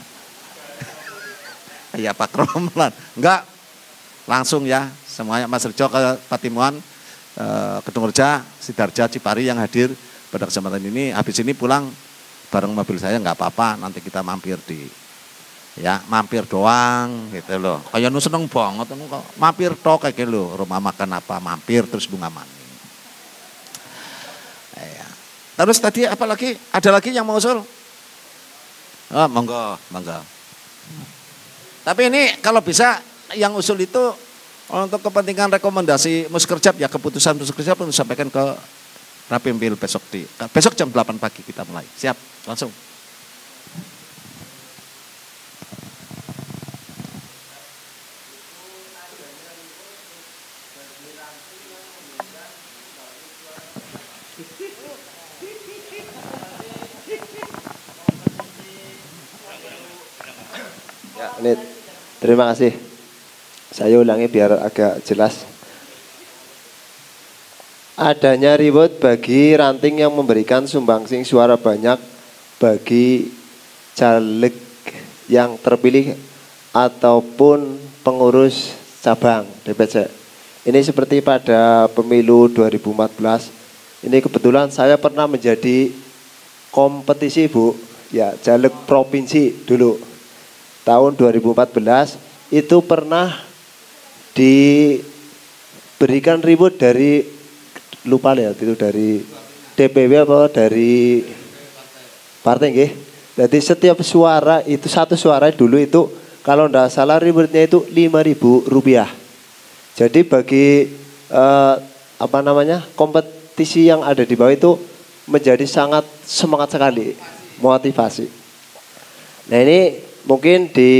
Ya Pak Romlan. Enggak, langsung ya semuanya Mas Rejo ke Patimuan, Kedung Reja, Sidarja, Cipari yang hadir pada kesempatan ini. Habis ini pulang bareng mobil saya nggak apa-apa. Nanti kita mampir mampir doang gitu loh. Kayak nu seneng banget kok. Mampir tok kayak gitu loh. Rumah makan apa mampir terus bunga maning. Ya. Terus tadi apa lagi? Ada lagi yang mau usul? Oh, monggo. Tapi ini kalau bisa yang usul itu untuk kepentingan rekomendasi Muskerjab ya, keputusan Muskerjab untuk disampaikan ke Rapimpil besok jam 8 pagi kita mulai. Siap, langsung. Ya, ini terima kasih. Saya ulangi biar agak jelas. Adanya reward bagi ranting yang memberikan sumbangsih suara banyak bagi caleg yang terpilih ataupun pengurus cabang DPC. Ini seperti pada pemilu 2014. Ini kebetulan saya pernah menjadi kompetisi Bu, ya caleg provinsi dulu. Tahun 2014 itu pernah diberikan reward dari lupa ya itu dari DPW apa dari partai nggih. Jadi setiap suara itu satu suara dulu itu kalau enggak salah rewardnya itu Rp5.000. Jadi bagi kompetisi yang ada di bawah itu menjadi sangat semangat sekali, motivasi. Nah ini mungkin di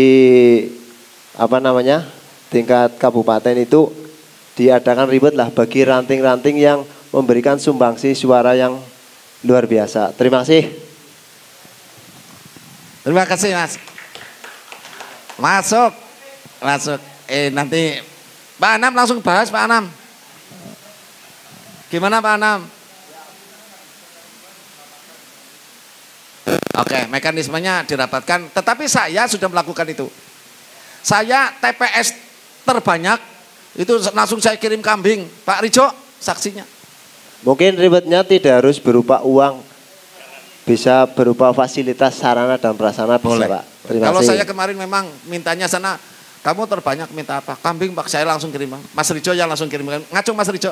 tingkat kabupaten itu diadakan ribet lah bagi ranting-ranting yang memberikan sumbangsi suara yang luar biasa. Terima kasih. Terima kasih Mas. Masuk. Nanti Pak Anam langsung bahas Pak Anam. Gimana Pak Anam? Oke, mekanismenya dirapatkan. Tetapi saya sudah melakukan itu. Saya TPS terbanyak itu langsung saya kirim kambing. Pak Rijo saksinya. Mungkin ribetnya tidak harus berupa uang, bisa berupa fasilitas sarana dan prasarana bisa Pak. Terima Kalau kasih. saya kemarin memang mintanya sana Kamu terbanyak minta apa? Kambing Pak, saya langsung kirim. Mas Rijo yang langsung kirim. Ngacung Mas Rijo.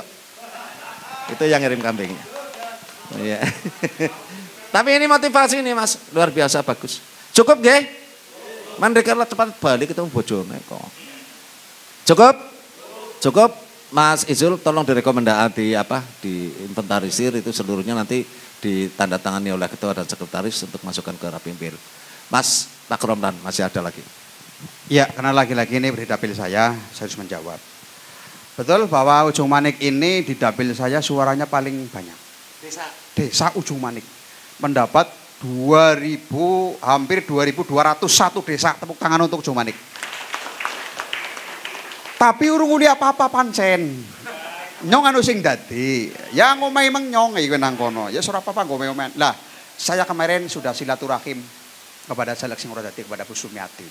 Itu yang ngirim kambingnya. Iya. Tapi ini motivasi nih Mas, luar biasa bagus. Cukup nggih? Mandeklah cepat balik ketemu bojone kok. Cukup? Cukup? Mas Izul tolong direkomendasi diinventarisir itu seluruhnya nanti ditandatangani oleh ketua dan sekretaris untuk masukkan ke Rapimpil. Mas Pak Romlan masih ada lagi. Ya, karena lagi-lagi ini di dapil saya harus menjawab. Betul bahwa Ujung Manik ini di dapil saya suaranya paling banyak. Desa Ujung Manik mendapat hampir 2.201 desa, tepuk tangan untuk Ujung Manik. Tapi urung uli apa-apa pancen. Nyong anu sing dadi, ya ngomai meng nyong iki nang kono. Ya ora apa-apa ngomai. Lah, saya kemarin sudah silaturahim kepada Caleg sing ora dadi kepada Bu Sumiati.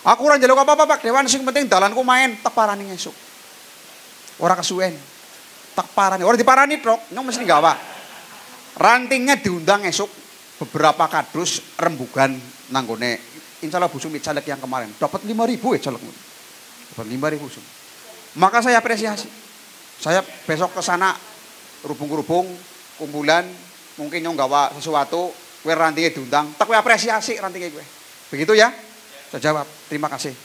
Aku ora njaluk apa-apa Pak Dewan, sing penting dalanku main tak parani esuk. Ora kesuwen. Tak parani, ora diparani truk, nyong mesti gawa. Rantingnya diundang esuk beberapa kadus rembugan nanggone. Insyaallah Bu Sumi caleg yang kemarin dapat 5.000 caleg. Dapat 5.000. Maka saya apresiasi. Saya besok ke sana rubung-rubung kumpulan mungkin nyong gawa sesuatu, kowe rantingnya diundang, tak kowe apresiasi rantingnya kowe. Begitu ya? Saya jawab, terima kasih.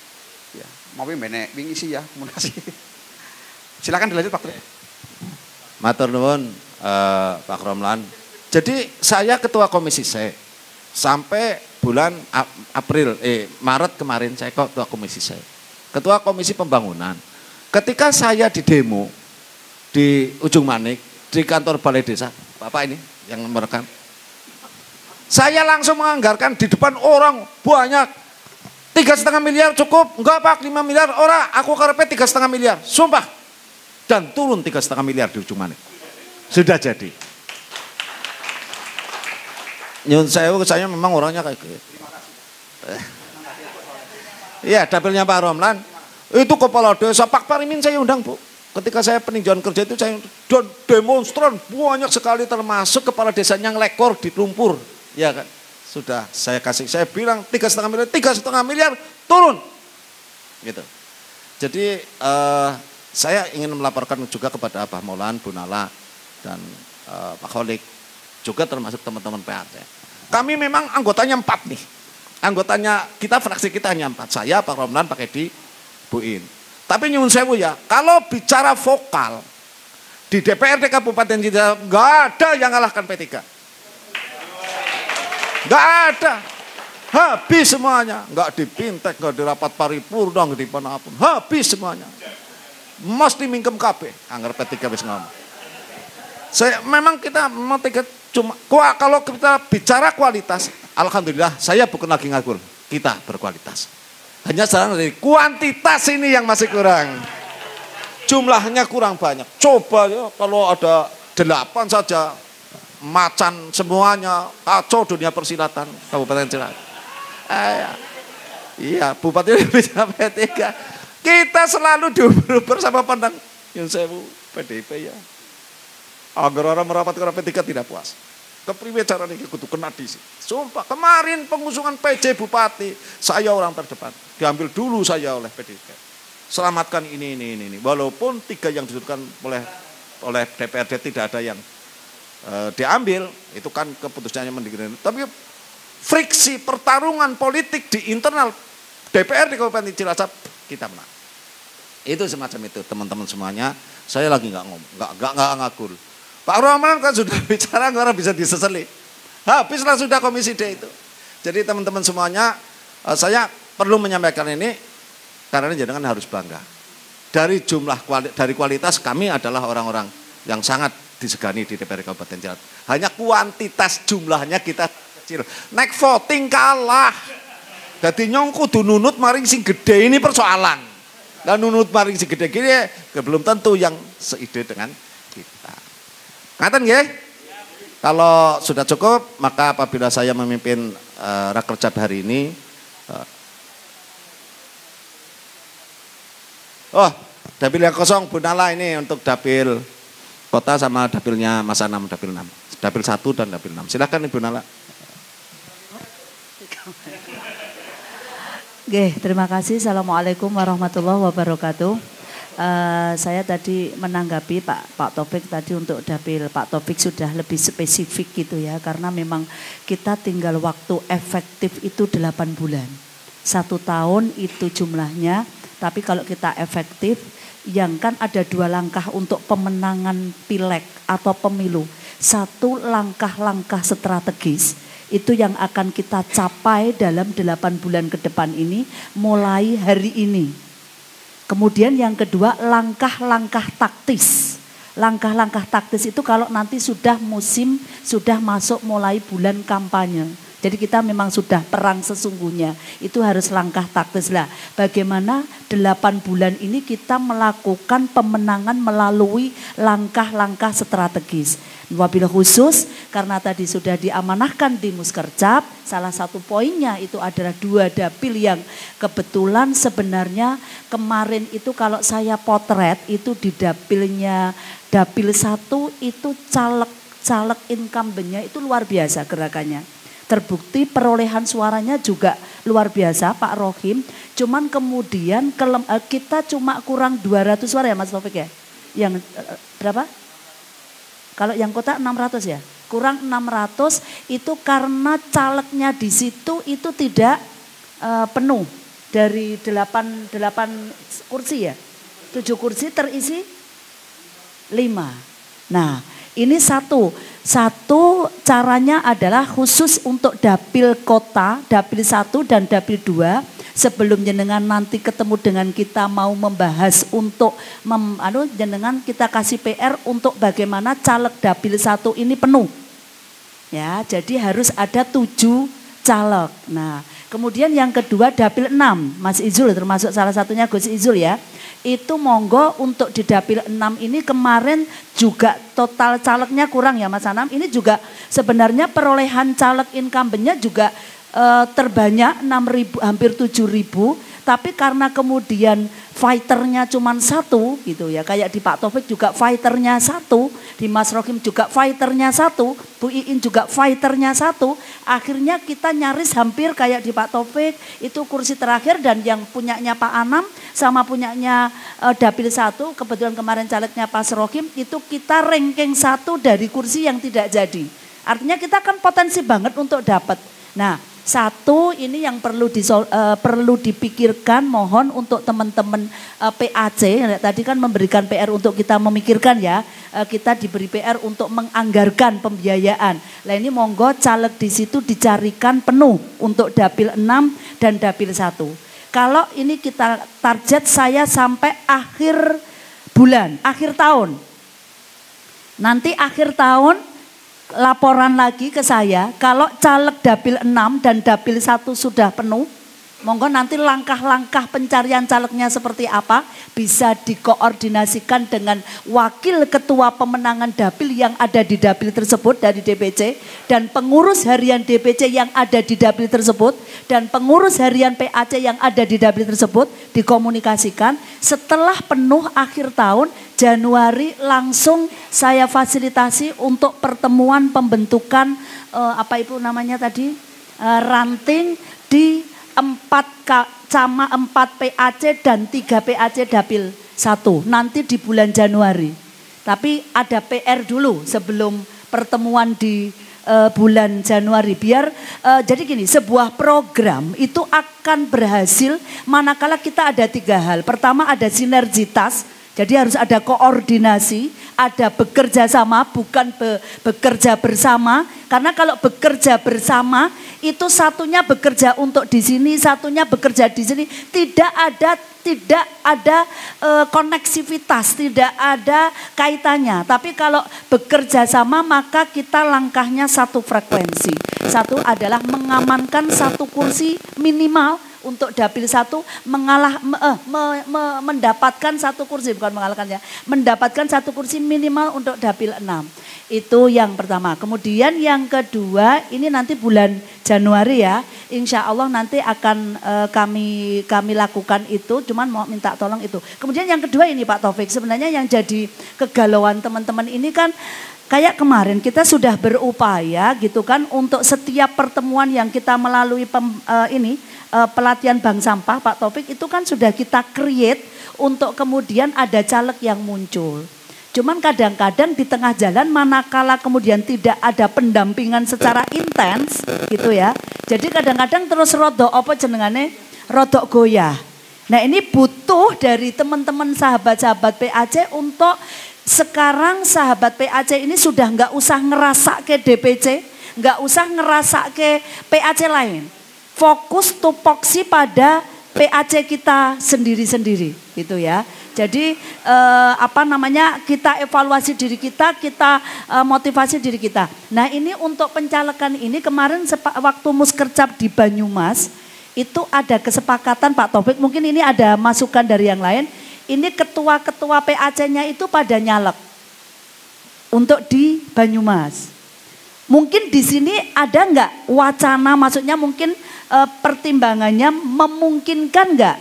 Ya, mau menek wingi sih ya, terima kasih. Silakan dilanjut Pak. Matur nuwun Pak Romlan. Jadi saya ketua komisi C sampai bulan Maret kemarin saya ketua komisi C. Ketua komisi pembangunan. Ketika saya di demo di Ujung Manik di kantor balai desa, Bapak ini yang merekam. Saya langsung menganggarkan di depan orang banyak. 3,5 miliar cukup? Enggak Pak, 5 miliar. Ora, aku karepe 3,5 miliar. Sumpah. Dan turun 3,5 miliar di Ujung Manik. Sudah jadi. Nyun saya memang orangnya kayak gitu. Iya, dapilnya Pak Romlan. Itu kepala desa Pak Parimin saya undang Bu. Ketika saya peninjauan kerja itu saya dan demonstran banyak sekali termasuk kepala desanya yang lekor di lumpur. Ya kan. Sudah saya bilang 3,5 miliar turun. Gitu. Jadi saya ingin melaporkan juga kepada Pak Maulan, Bu Nala dan Pak Kholik juga termasuk teman-teman PRT. Kami memang anggotanya 4 nih. Anggotanya kita fraksi kita hanya 4. Saya, Pak Romlan, Pak Edi, Bu In. Tapi nyuwun sewu ya, kalau bicara vokal di DPRD Kabupaten Cirebon nggak ada yang ngalahkan P3. Nggak ada. Habis semuanya. Nggak dipintek, nggak di rapat paripurna, nggak di manapun. Habis semuanya. Mesti mingkem kabeh. Anggar P3 wis ngomong. Memang kita cuma kalau kita bicara kualitas, alhamdulillah saya bukan lagi ngakur. Kita berkualitas. Hanya sekarang dari kuantitas ini yang masih kurang. Jumlahnya kurang banyak. Coba ya kalau ada 8 saja macan semuanya, kacau dunia persilatan Kabupaten Cirebon. Iya, Bupati bisa P3. Kita selalu diuber-uber sama pandang yang sewu PDIP ya. Agar orang merapat ke P3 tidak puas. Kepriwe caranya kudu kena disi. Sumpah, kemarin pengusungan PJ Bupati, saya orang terdepan. Diambil dulu saya oleh PDIP. Selamatkan ini. Walaupun 3 yang disebutkan oleh DPRD tidak ada yang diambil, itu kan keputusannya mendirikan. Tapi friksi pertarungan politik di internal DPRD Kabupaten Cilacap kita menang. Itu semacam itu teman-teman semuanya. Saya lagi nggak ngakur. Pak Romlan kan sudah bicara, orang bisa diseseli. Habislah sudah komisi D itu. Jadi teman-teman semuanya, saya perlu menyampaikan ini karena jangan harus bangga. Dari dari kualitas kami adalah orang-orang yang sangat disegani di DPRD Kabupaten Cirebon. Hanya kuantitas jumlahnya kita kecil. Naik voting kalah. Jadi nyong kudu nunut maring sing gede ini persoalan. Dan nunut maring sing gede gini belum tentu yang seide dengan kita. Ngaten nggih? Kalau sudah cukup, maka apabila saya memimpin rakerja hari ini, dapil yang kosong Bu Nala ini untuk dapil kota sama dapilnya Mas Anam, dapil 6. Dapil 1 dan dapil 6. Silakan Ibu Nala. Terima kasih. Assalamualaikum warahmatullahi wabarakatuh. Saya tadi menanggapi Pak Taufik tadi untuk dapil. Pak Taufik sudah lebih spesifik gitu ya, karena memang kita tinggal waktu efektif itu 8 bulan. 1 tahun itu jumlahnya, tapi kalau kita efektif, yang kan ada 2 langkah untuk pemenangan pileg atau pemilu. 1 langkah-langkah strategis. Itu yang akan kita capai dalam 8 bulan ke depan ini mulai hari ini. Kemudian yang kedua langkah-langkah taktis. Langkah-langkah taktis itu kalau nanti sudah musim, sudah masuk mulai bulan kampanye. Jadi kita memang sudah perang sesungguhnya. Itu harus langkah taktis lah. Bagaimana 8 bulan ini kita melakukan pemenangan melalui langkah-langkah strategis. Wabil khusus karena tadi sudah diamanahkan di Muskercap, salah satu poinnya itu adalah 2 dapil yang kebetulan sebenarnya kemarin itu kalau saya potret itu di dapilnya dapil 1 itu caleg incumbentnya itu luar biasa gerakannya. Terbukti perolehan suaranya juga luar biasa Pak Rohim. Cuman kemudian kita cuma kurang 200 suara ya Mas Taufik ya? Yang berapa? Kalau yang kota 600 ya? Kurang 600 itu karena calegnya di situ itu tidak penuh. Dari 8 kursi ya? 7 kursi terisi 5. Nah ini satu caranya adalah khusus untuk dapil kota, dapil 1 dan dapil 2. Sebelum jenengan nanti ketemu dengan kita mau membahas untuk jenengan kita kasih PR untuk bagaimana caleg dapil 1 ini penuh. Ya, jadi harus ada 7 caleg. Nah, kemudian yang kedua dapil 6, Mas Izul termasuk salah satunya Gus Izul ya. Itu monggo untuk di dapil 6 ini kemarin juga total calegnya kurang ya Mas Anam. Ini juga sebenarnya perolehan caleg incumbentnya juga terbanyak 6.000 hampir 7.000. Tapi karena kemudian fighternya cuma 1 gitu ya. Kayak di Pak Taufik juga fighternya 1. Di Mas Rohim juga fighternya 1. Bu Iin juga fighternya 1. Akhirnya kita nyaris hampir kayak di Pak Taufik. Itu kursi terakhir dan yang punyanya Pak Anam sama punyanya dapil 1. Kebetulan kemarin calegnya Pak Rohim. Itu kita ranking 1 dari kursi yang tidak jadi. Artinya kita kan potensi banget untuk dapat. Nah 1 ini yang perlu dipikirkan, mohon untuk teman-teman PAC tadi kan memberikan PR untuk kita memikirkan ya, kita diberi PR untuk menganggarkan pembiayaan. Nah ini monggo caleg di situ dicarikan penuh untuk dapil 6 dan dapil 1. Kalau ini kita target saya sampai akhir bulan, akhir tahun. Nanti akhir tahun laporan lagi ke saya, kalau caleg dapil 6 dan dapil 1 sudah penuh, monggo nanti langkah-langkah pencarian calegnya seperti apa, bisa dikoordinasikan dengan wakil ketua pemenangan dapil yang ada di dapil tersebut dari DPC, dan pengurus harian DPC yang ada di dapil tersebut, dan pengurus harian PAC yang ada di dapil tersebut, dikomunikasikan. Setelah penuh akhir tahun, Januari langsung saya fasilitasi untuk pertemuan pembentukan ranting di 4 PAC dan 3 PAC dapil 1 nanti di bulan Januari. Tapi ada PR dulu sebelum pertemuan di bulan Januari biar jadi gini, sebuah program itu akan berhasil manakala kita ada 3 hal. Pertama ada sinergitas. Jadi harus ada koordinasi, ada bekerja sama, bukan bekerja bersama. Karena kalau bekerja bersama, itu satunya bekerja untuk di sini, satunya bekerja di sini. Tidak ada koneksivitas, tidak ada kaitannya. Tapi kalau bekerja sama, maka kita langkahnya satu frekuensi. Satu adalah mengamankan 1 kursi minimal. Untuk dapil 1 mendapatkan 1 kursi, bukan mengalahkan ya, mendapatkan 1 kursi minimal untuk dapil 6. Itu yang pertama. Kemudian yang kedua, ini nanti bulan Januari ya, insya Allah nanti akan kami lakukan itu, cuman mau minta tolong itu. Kemudian yang kedua ini Pak Taufik, sebenarnya yang jadi kegalauan teman-teman ini kan, kayak kemarin kita sudah berupaya gitu kan untuk setiap pertemuan yang kita melalui pelatihan bank sampah Pak Taufik itu kan sudah kita create untuk kemudian ada caleg yang muncul. Cuman kadang-kadang di tengah jalan manakala kemudian tidak ada pendampingan secara intens gitu ya. Jadi kadang-kadang terus rodok apa jenengane rodok goyah. Nah ini butuh dari teman-teman sahabat-sahabat PAC untuk sekarang sahabat PAC ini sudah nggak usah ngerasa ke DPC, nggak usah ngerasa ke PAC lain. Fokus tupoksi pada PAC kita sendiri-sendiri gitu ya. Jadi kita evaluasi diri kita, motivasi diri kita. Nah ini untuk pencalekan ini kemarin waktu Muskercap di Banyumas itu ada kesepakatan Pak Taufik, mungkin ini ada masukan dari yang lain. Ini ketua-ketua PAC-nya itu pada nyalek untuk di Banyumas. Mungkin di sini ada nggak wacana, maksudnya mungkin pertimbangannya memungkinkan nggak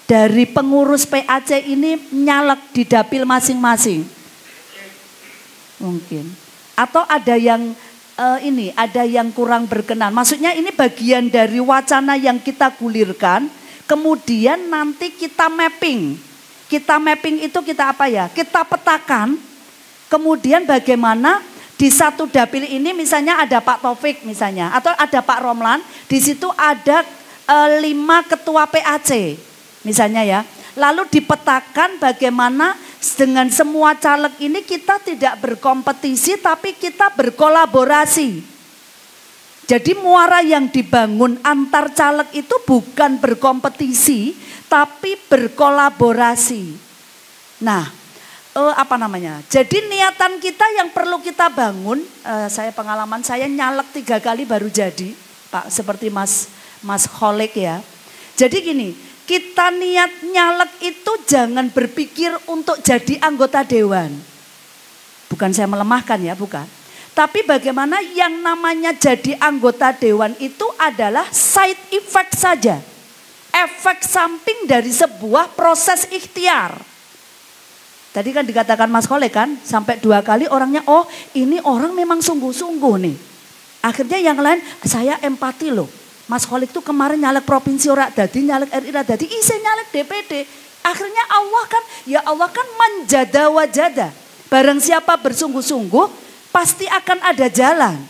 dari pengurus PAC ini nyalek di dapil masing-masing? Mungkin. Atau ada yang ada yang kurang berkenan. Maksudnya ini bagian dari wacana yang kita gulirkan, kemudian nanti kita mapping. Kita mapping itu kita apa ya? Kita petakan, kemudian bagaimana di satu dapil ini misalnya ada Pak Taufik misalnya, atau ada Pak Romlan, di situ ada 5 ketua PAC. Misalnya ya, lalu dipetakan bagaimana dengan semua caleg ini kita tidak berkompetisi tapi kita berkolaborasi. Jadi muara yang dibangun antar caleg itu bukan berkompetisi tapi berkolaborasi. Nah, jadi niatan kita yang perlu kita bangun, pengalaman saya nyalek 3 kali baru jadi, Pak, seperti Mas Kholik ya. Jadi gini, kita niat nyalek itu jangan berpikir untuk jadi anggota dewan. Bukan saya melemahkan ya, bukan. Tapi bagaimana yang namanya jadi anggota dewan itu adalah side effect saja. Efek samping dari sebuah proses ikhtiar. Tadi kan dikatakan Mas Kole kan, sampai 2 kali orangnya, oh ini orang memang sungguh-sungguh nih. Akhirnya yang lain, saya empati loh. Mas Kholik tuh kemarin nyalek provinsi ora dadi, nyalek RI ora dadi, isi nyalek DPD. Akhirnya Allah kan menjada wajada. Barang siapa bersungguh-sungguh pasti akan ada jalan.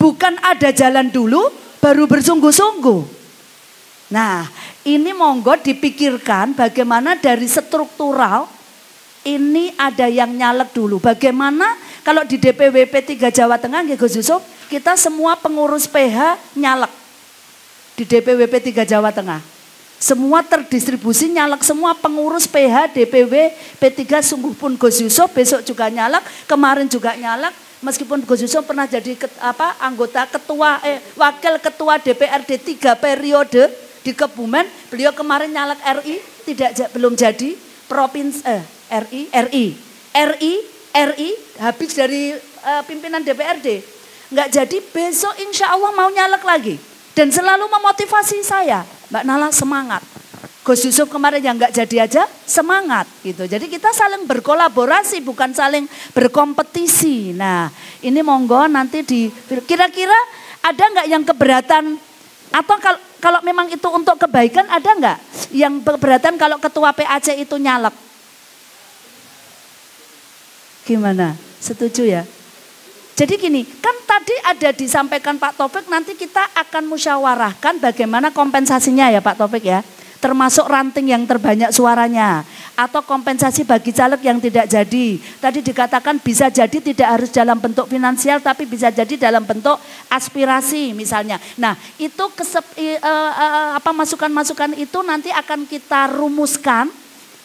Bukan ada jalan dulu baru bersungguh-sungguh. Nah ini monggo dipikirkan bagaimana dari struktural ini ada yang nyalek dulu. Bagaimana kalau di DPW P3 Jawa Tengah Gus Yusuf, kita semua pengurus PH nyalek. Di DPW P3 Jawa Tengah. Semua terdistribusi nyalek, semua pengurus PH DPW P3 sungguh pun Gus Yusuf besok juga nyalek, kemarin juga nyalek. Meskipun Gus Yusuf pernah jadi anggota wakil ketua DPRD 3 periode di Kebumen, beliau kemarin nyalek RI belum jadi provinsi RI habis dari pimpinan DPRD nggak jadi, besok insya Allah mau nyalek lagi. Dan selalu memotivasi saya, Mbak Nala semangat. Gus Yusuf kemarin yang nggak jadi aja semangat gitu. Jadi kita saling berkolaborasi bukan saling berkompetisi. Nah ini monggo nanti kira-kira ada nggak yang keberatan atau kalau memang itu untuk kebaikan ada nggak yang keberatan kalau ketua PAC itu nyalek? Gimana? Setuju ya? Jadi gini, kan tadi ada disampaikan Pak Taufik, nanti kita akan musyawarahkan bagaimana kompensasinya ya Pak Taufik ya. Termasuk ranting yang terbanyak suaranya. Atau kompensasi bagi caleg yang tidak jadi. Tadi dikatakan bisa jadi tidak harus dalam bentuk finansial tapi bisa jadi dalam bentuk aspirasi misalnya. Nah itu masukan-masukan itu nanti akan kita rumuskan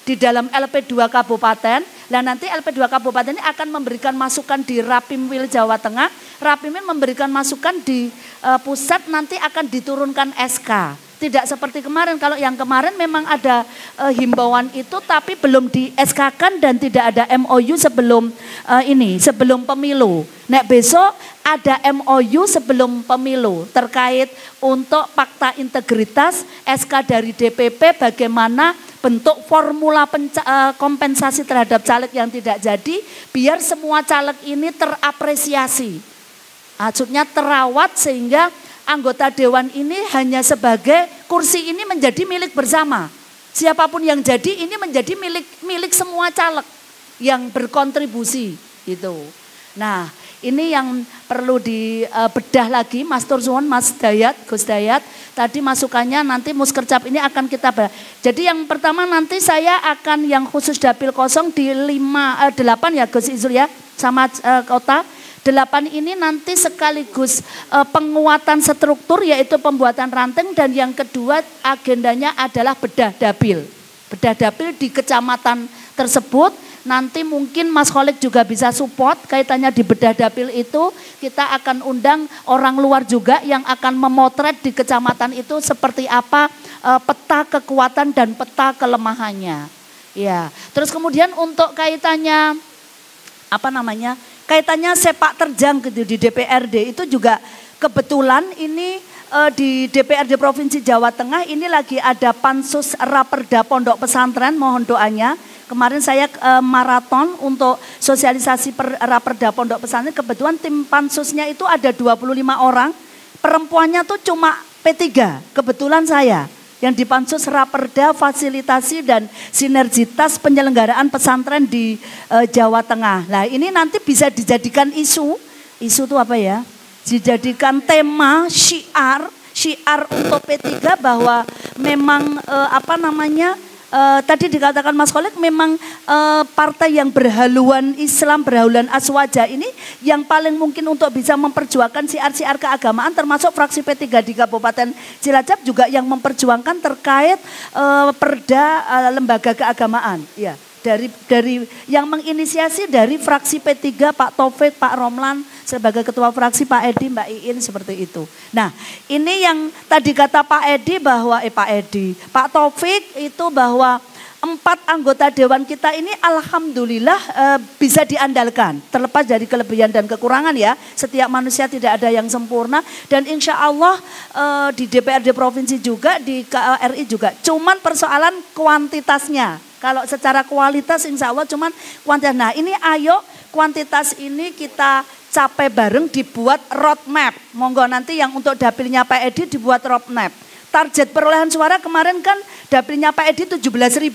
di dalam LP2 Kabupaten. Nah nanti LP2 Kabupaten ini akan memberikan masukan di Rapimwil Jawa Tengah. Rapimwil memberikan masukan di pusat, nanti akan diturunkan SK. Tidak seperti kemarin, kalau yang kemarin memang ada himbauan itu tapi belum di SK-kan dan tidak ada MOU sebelum sebelum pemilu. Nah besok ada MOU sebelum pemilu terkait untuk fakta integritas, SK dari DPP bagaimana bentuk formula kompensasi terhadap caleg yang tidak jadi biar semua caleg ini terapresiasi. Maksudnya terawat sehingga anggota dewan ini hanya sebagai kursi ini menjadi milik bersama. Siapapun yang jadi ini menjadi milik semua caleg yang berkontribusi gitu. Nah, ini yang perlu dibedah lagi, Mas Tursuwon, Mas Dayat, Gus Dayat. Tadi masukannya nanti Muskercap ini akan kita bahas. Jadi yang pertama nanti saya akan yang khusus dapil kosong di 8 ya Gus Izul ya, sama kota. 8 ini nanti sekaligus penguatan struktur yaitu pembuatan ranting, dan yang kedua agendanya adalah bedah dapil. Bedah dapil di kecamatan tersebut. Nanti mungkin Mas Kholik juga bisa support kaitannya di bedah dapil itu. Kita akan undang orang luar juga yang akan memotret di kecamatan itu seperti apa peta kekuatan dan peta kelemahannya. Ya, terus kemudian untuk kaitannya kaitannya sepak terjang gitu di DPRD itu juga kebetulan ini di DPRD Provinsi Jawa Tengah ini lagi ada pansus Raperda Pondok Pesantren, mohon doanya. Kemarin saya maraton untuk sosialisasi Raperda Pondok Pesantren, kebetulan tim pansusnya itu ada 25 orang, perempuannya tuh cuma P3, kebetulan saya yang di pansus Raperda fasilitasi dan sinergitas penyelenggaraan pesantren di Jawa Tengah. Nah ini nanti bisa dijadikan isu itu apa ya, dijadikan tema syiar untuk P3 bahwa memang tadi dikatakan Mas Kholik memang partai yang berhaluan Islam, berhaluan aswaja ini yang paling mungkin untuk bisa memperjuangkan siar-siar keagamaan, termasuk fraksi P3 di Kabupaten Cilacap juga yang memperjuangkan terkait perda lembaga keagamaan. Ya, dari yang menginisiasi dari fraksi P3 Pak Taufik, Pak Romlan sebagai ketua fraksi, Pak Edi, Mbak Iin seperti itu. Nah, ini yang tadi kata Pak Edi bahwa Pak Taufik itu bahwa 4 anggota dewan kita ini alhamdulillah bisa diandalkan. Terlepas dari kelebihan dan kekurangan ya. Setiap manusia tidak ada yang sempurna. Dan insya Allah di DPRD Provinsi juga, di KRI juga. Cuman persoalan kuantitasnya. Kalau secara kualitas insya Allah cuman kuantitas. Nah ini ayo kuantitas ini kita capai bareng, dibuat roadmap. Monggo nanti yang untuk dapilnya Pak Edi dibuat roadmap. Target perolehan suara kemarin kan dapilnya Pak Edi 17.000.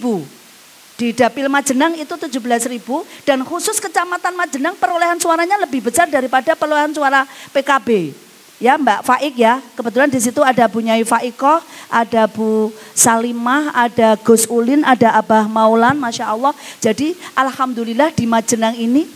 Di dapil Majenang itu 17.000 dan khusus kecamatan Majenang perolehan suaranya lebih besar daripada perolehan suara PKB. Ya Mbak Faik ya, kebetulan di situ ada Bu Nyai Faikoh, ada Bu Salimah, ada Gus Ulin, ada Abah Maulan, Masya Allah. Jadi alhamdulillah di Majenang ini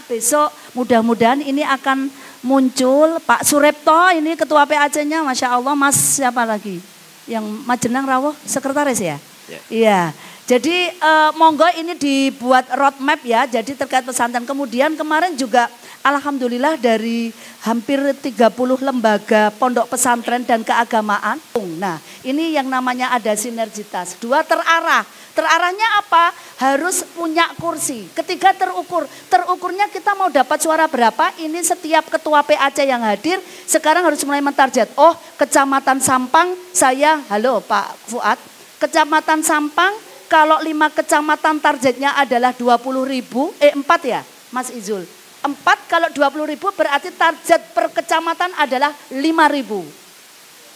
besok mudah-mudahan ini akan muncul Pak Surepto, ini ketua PAC-nya, Masya Allah. Mas siapa lagi? Yang Majenang Rawuh, sekretaris ya? Iya. Jadi monggo ini dibuat roadmap ya, jadi terkait pesantren. Kemudian kemarin juga alhamdulillah dari hampir 30 lembaga pondok pesantren dan keagamaan. Nah ini yang namanya ada sinergitas. 2 terarah. Terarahnya apa? Harus punya kursi. Ketiga terukur. Terukurnya kita mau dapat suara berapa? Ini setiap ketua PAC yang hadir sekarang harus mulai mentarget. Oh Kecamatan Sampang saya, halo Pak Fuad. Kecamatan Sampang kalau 5 kecamatan targetnya adalah 20.000, 4 ya Mas Izul. 4 kalau 20.000 berarti target per kecamatan adalah 5.000.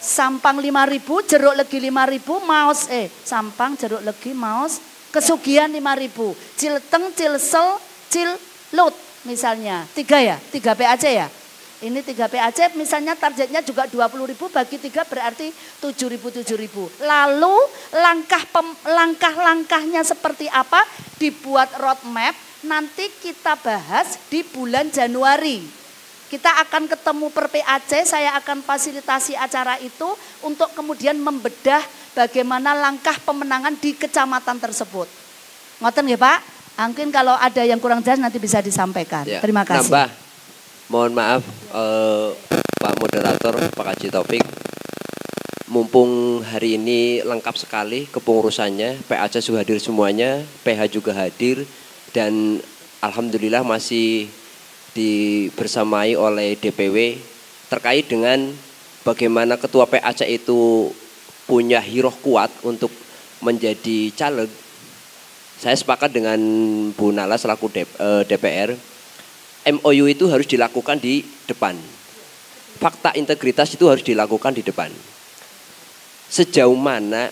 Sampang 5.000, Jeruk Legi 5.000, Maos Sampang, Jeruk Legi, Maos, Kesugihan 5.000, Cilteng, Cilsel, Cilut misalnya. 3 ya, 3 PAC ya. Ini 3 PAC misalnya targetnya juga 20.000 bagi 3 berarti 7.000. Lalu langkah-langkahnya seperti apa? Dibuat roadmap, nanti kita bahas di bulan Januari. Kita akan ketemu per PAC, saya akan fasilitasi acara itu untuk kemudian membedah bagaimana langkah pemenangan di kecamatan tersebut. Ngoten ya Pak? Mungkin kalau ada yang kurang jelas nanti bisa disampaikan. Ya, terima kasih. Nambah, mohon maaf Pak Moderator, Pak Haji Taufik. Mumpung hari ini lengkap sekali kepengurusannya, PAC sudah hadir semuanya, PH juga hadir dan alhamdulillah masih dibersamai oleh DPW terkait dengan bagaimana ketua PAC itu punya hiroh kuat untuk menjadi caleg, saya sepakat dengan Bu Nala selaku DPR, MOU itu harus dilakukan di depan. Fakta integritas itu harus dilakukan di depan. Sejauh mana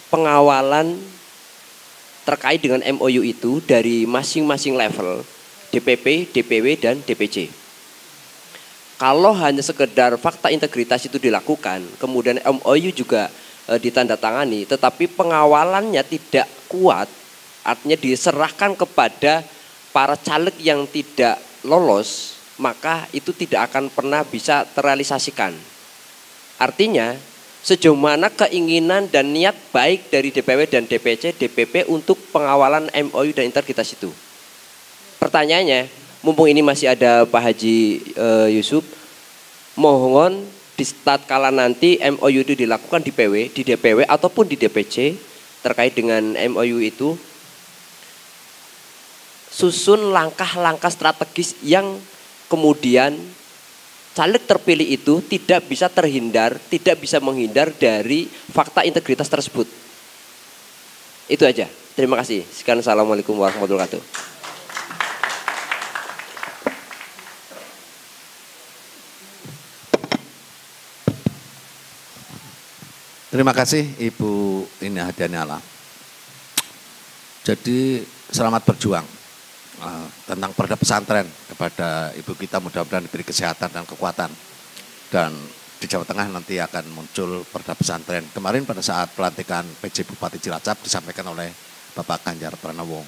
pengawalan terkait dengan MOU itu dari masing-masing level, DPP, DPW, dan DPC. Kalau hanya sekedar fakta integritas itu dilakukan, kemudian MOU juga ditandatangani, tetapi pengawalannya tidak kuat, artinya diserahkan kepada para caleg yang tidak lolos, maka itu tidak akan pernah bisa terrealisasikan. Artinya, sejauh mana keinginan dan niat baik dari DPW dan DPC, DPP untuk pengawalan MOU dan integritas itu. Pertanyaannya, mumpung ini masih ada Pak Haji Yusuf, mohon di tatkala nanti MOU itu dilakukan di PW, di DPW ataupun di DPC terkait dengan MOU itu, susun langkah-langkah strategis yang kemudian caleg terpilih itu tidak bisa terhindar, tidak bisa menghindar dari fakta integritas tersebut. Itu aja. Terima kasih. Sekian, assalamualaikum warahmatullahi wabarakatuh. Terima kasih Ibu Inah Daniala. Jadi selamat berjuang tentang perda pesantren kepada Ibu kita, mudah-mudahan diberi kesehatan dan kekuatan. Dan di Jawa Tengah nanti akan muncul perda pesantren. Kemarin pada saat pelantikan PJ Bupati Cilacap disampaikan oleh Bapak Ganjar Pranowo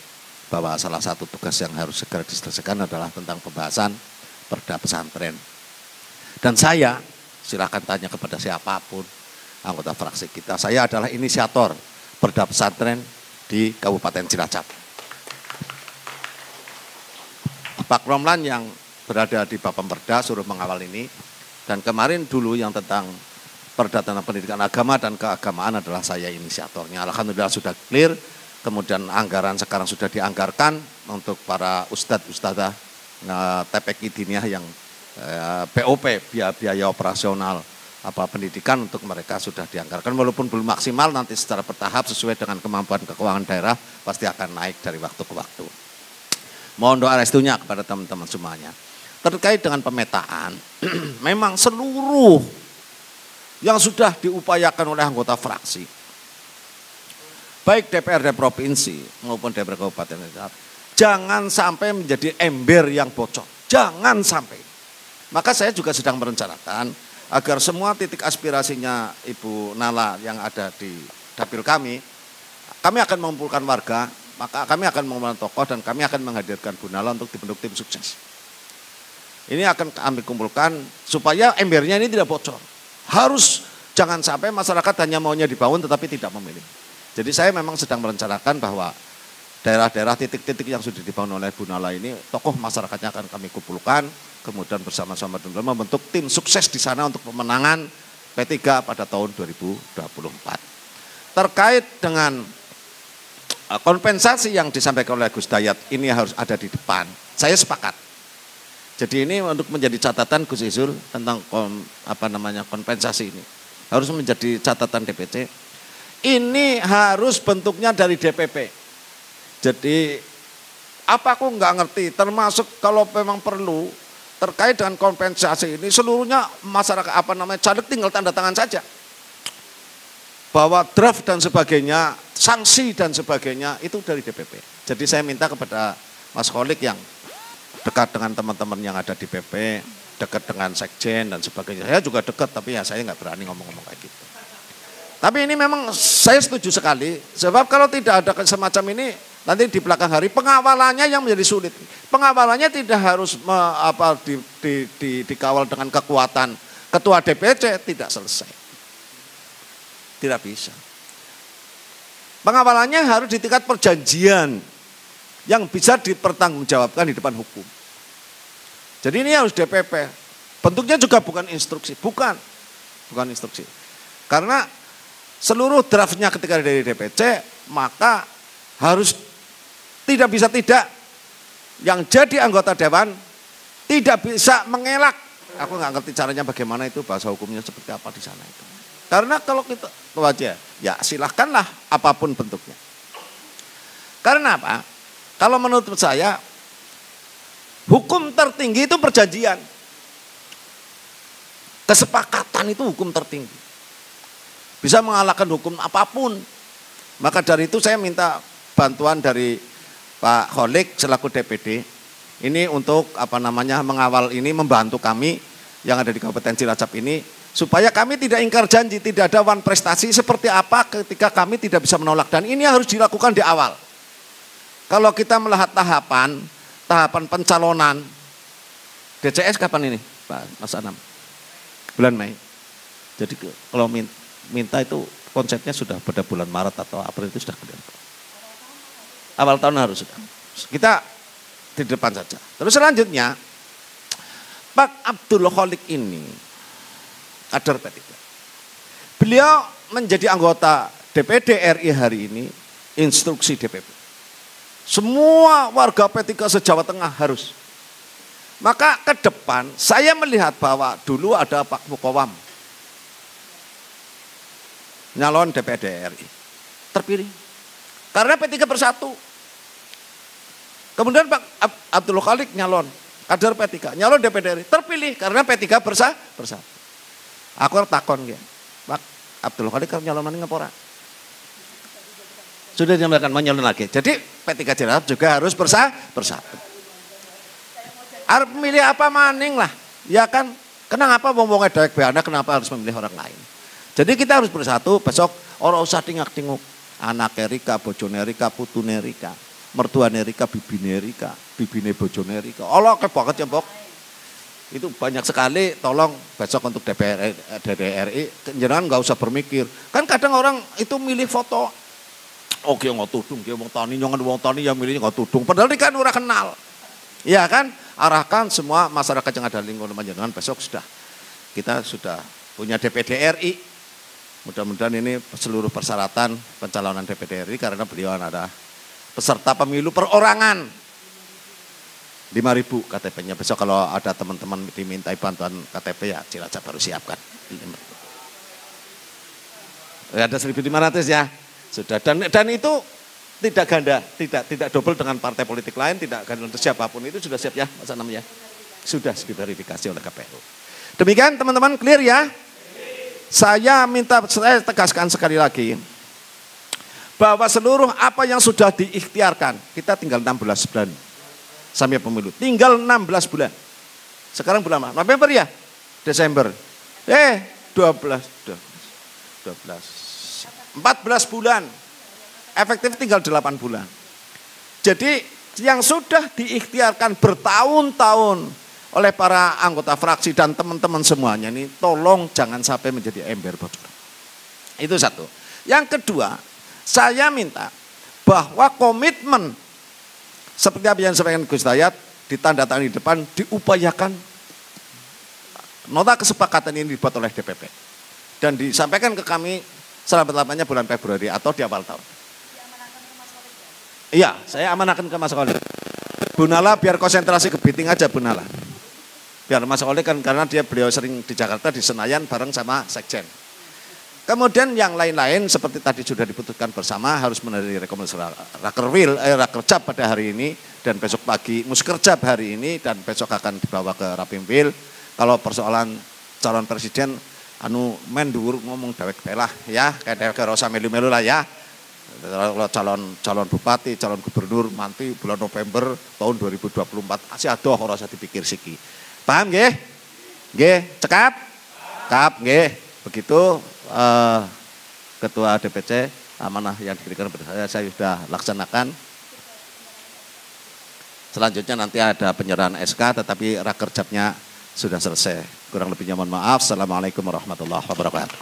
bahwa salah satu tugas yang harus segera diselesaikan adalah tentang pembahasan perda pesantren. Dan saya, silakan tanya kepada siapapun anggota fraksi kita, saya adalah inisiator perda pesantren di Kabupaten Cilacap. Pak Romlan yang berada di Bapemperda suruh mengawal ini, dan kemarin dulu yang tentang perda tentang pendidikan agama dan keagamaan adalah saya inisiatornya. Alhamdulillah sudah clear, kemudian anggaran sekarang sudah dianggarkan untuk para ustadz-ustadzah TPQ Diniyah yang BOP, biaya operasional pendidikan untuk mereka sudah dianggarkan, walaupun belum maksimal, nanti secara bertahap sesuai dengan kemampuan keuangan daerah pasti akan naik dari waktu ke waktu. Mohon doa restunya kepada teman-teman semuanya. Terkait dengan pemetaan, memang seluruh yang sudah diupayakan oleh anggota fraksi, baik DPRD provinsi maupun DPRD kabupaten, jangan sampai menjadi ember yang bocor, jangan sampai. Maka saya juga sedang merencanakan agar semua titik aspirasinya Ibu Nala yang ada di dapil kami akan mengumpulkan warga, maka kami akan mengumpulkan tokoh dan kami akan menghadirkan Bu Nala untuk dibentuk tim sukses. Ini akan kami kumpulkan supaya embernya ini tidak bocor. Harus jangan sampai masyarakat hanya maunya dibangun tetapi tidak memilih. Jadi saya memang sedang merencanakan bahwa daerah-daerah titik-titik yang sudah dibangun oleh Bu Nala ini, tokoh masyarakatnya akan kami kumpulkan, kemudian bersama-sama membentuk tim sukses di sana untuk pemenangan P3 pada tahun 2024. Terkait dengan kompensasi yang disampaikan oleh Gus Dayat, ini harus ada di depan. Saya sepakat. Jadi ini untuk menjadi catatan Gus Izul tentang kompensasi ini. Harus menjadi catatan DPC. Ini harus bentuknya dari DPP. Jadi apa aku nggak ngerti, termasuk kalau memang perlu terkait dengan kompensasi ini seluruhnya masyarakat caleg tinggal tanda tangan saja. Bahwa draft dan sebagainya, sanksi dan sebagainya itu dari DPP. Jadi saya minta kepada Mas Kholik yang dekat dengan teman-teman yang ada di PP, dekat dengan sekjen dan sebagainya. Saya juga dekat tapi ya saya nggak berani ngomong-ngomong kayak gitu. Tapi ini memang saya setuju sekali, sebab kalau tidak ada semacam ini, nanti di belakang hari pengawalannya yang menjadi sulit. Pengawalannya tidak harus dikawal dengan kekuatan ketua DPC, tidak selesai. Tidak bisa. Pengawalannya harus di tingkat perjanjian yang bisa dipertanggungjawabkan di depan hukum. Jadi ini harus DPP. Bentuknya juga bukan instruksi, bukan instruksi. Karena seluruh draftnya ketika dari DPC, maka harus tidak bisa yang jadi anggota dewan tidak bisa mengelak Aku nggak ngerti caranya bagaimana itu, bahasa hukumnya seperti apa di sana itu. Karena kalau kita wajah, ya silahkanlah apapun bentuknya. Karena apa? Kalau menurut saya, hukum tertinggi itu perjanjian. Kesepakatan itu hukum tertinggi. Bisa mengalahkan hukum apapun. Maka dari itu saya minta bantuan dari Pak Kholik selaku DPD. Ini untuk mengawal ini, membantu kami yang ada di Kabupaten Cilacap ini. Supaya kami tidak ingkar janji, tidak ada wan prestasi seperti apa ketika kami tidak bisa menolak. Dan ini harus dilakukan di awal. Kalau kita melihat tahapan pencalonan, DCS kapan ini Pak Mas Anam? Bulan Mei. Jadi kalau minta itu konsepnya sudah pada bulan Maret atau April itu sudah kelihatan. Awal tahun harus sudah. Kita di depan saja. Terus selanjutnya, Pak Abdul Kholik ini kader P3. Beliau menjadi anggota DPD RI hari ini, instruksi DPP. Semua warga P3 se-Jawa Tengah harus. Maka ke depan saya melihat bahwa dulu ada Pak Mukawam, nyalon DPD RI, terpilih. Karena P3 bersatu. Kemudian Pak Abdul Kholik nyalon, kader P3, nyalon DPD RI, terpilih karena P3 bersatu. Aku takon ya, Pak Abdul Kholik kan nyalon mana ngapora? Sudah dinyatakan menyalon lagi. Jadi P3 Cilacap juga harus bersatu. Arep milih apa maning lah, ya kan? Kenapa wong-wong dewek beana kenapa harus memilih orang lain? Jadi kita harus bersatu. Besok orang usah tingak-tinguk. Anak Erika, bojone Erika, putune Erika, mertuane Erika, bibine Erika, bibine bojone Erika. Allah kebanget ya Mbok. Itu banyak sekali. Tolong besok untuk DPR RI jenengan nggak usah bermikir. Kan kadang orang itu milih foto. Oke nggak tudung, dia wong tani yang milihnya nggak tudung. Padahal dia kan ora kenal. Ya kan, arahkan semua masyarakat yang ada lingkungan panjenengan besok kita sudah punya DPD RI. Mudah-mudahan ini seluruh persyaratan pencalonan DPD RI karena beliau ada peserta pemilu perorangan 5.000 KTP-nya. Besok kalau ada teman-teman dimintai bantuan KTP ya Cilacap baru siapkan. Ada 1.500 ya. Sudah dan itu tidak ganda, tidak double dengan partai politik lain, tidak ganda untuk siapapun, itu sudah siap ya Mas Anam ya. Sudah diverifikasi oleh KPU. Demikian teman-teman, clear ya? Saya tegaskan sekali lagi bahwa seluruh apa yang sudah diikhtiarkan, kita tinggal 16 bulan sampai pemilu. Tinggal 16 bulan. Sekarang bulan apa? November ya? Desember. 14 bulan. Efektif tinggal 8 bulan. Jadi yang sudah diikhtiarkan bertahun-tahun oleh para anggota fraksi dan teman-teman semuanya ini tolong jangan sampai menjadi ember bocor. Itu satu. Yang kedua, saya minta bahwa komitmen seperti apa yang disampaikan Gus Dayat ditandatangani di depan diupayakan nota kesepakatan ini dibuat oleh DPP dan disampaikan ke kami selambat-lambatnya bulan Februari atau di awal tahun. Iya, saya amanahkan ke Mas Kholik. Bu Nala biar konsentrasi ke Biting aja Bu Nala. Biar Mas Kholik kan karena beliau sering di Jakarta di Senayan bareng sama Sekjen. Kemudian yang lain-lain seperti tadi sudah diputuskan bersama harus menerima rekomendasi Rakercap pada hari ini dan besok pagi Muskercap hari ini dan besok akan dibawa ke Rapimwil. Kalau persoalan calon presiden men dhuwur ngomong dewek belah ya, kayak dewek rasa melu-melu lah ya. Kalau calon bupati, calon gubernur nanti bulan November tahun 2024 masih adoh ora usah dipikir siki. Paham nggih? Nggih, cekap? Cekap nggih. Begitu Ketua DPC amanah yang diberikan kepada saya sudah laksanakan. Selanjutnya nanti ada penyerahan SK tetapi rakerjapnya sudah selesai. Kurang lebihnya mohon maaf. Assalamualaikum warahmatullahi wabarakatuh.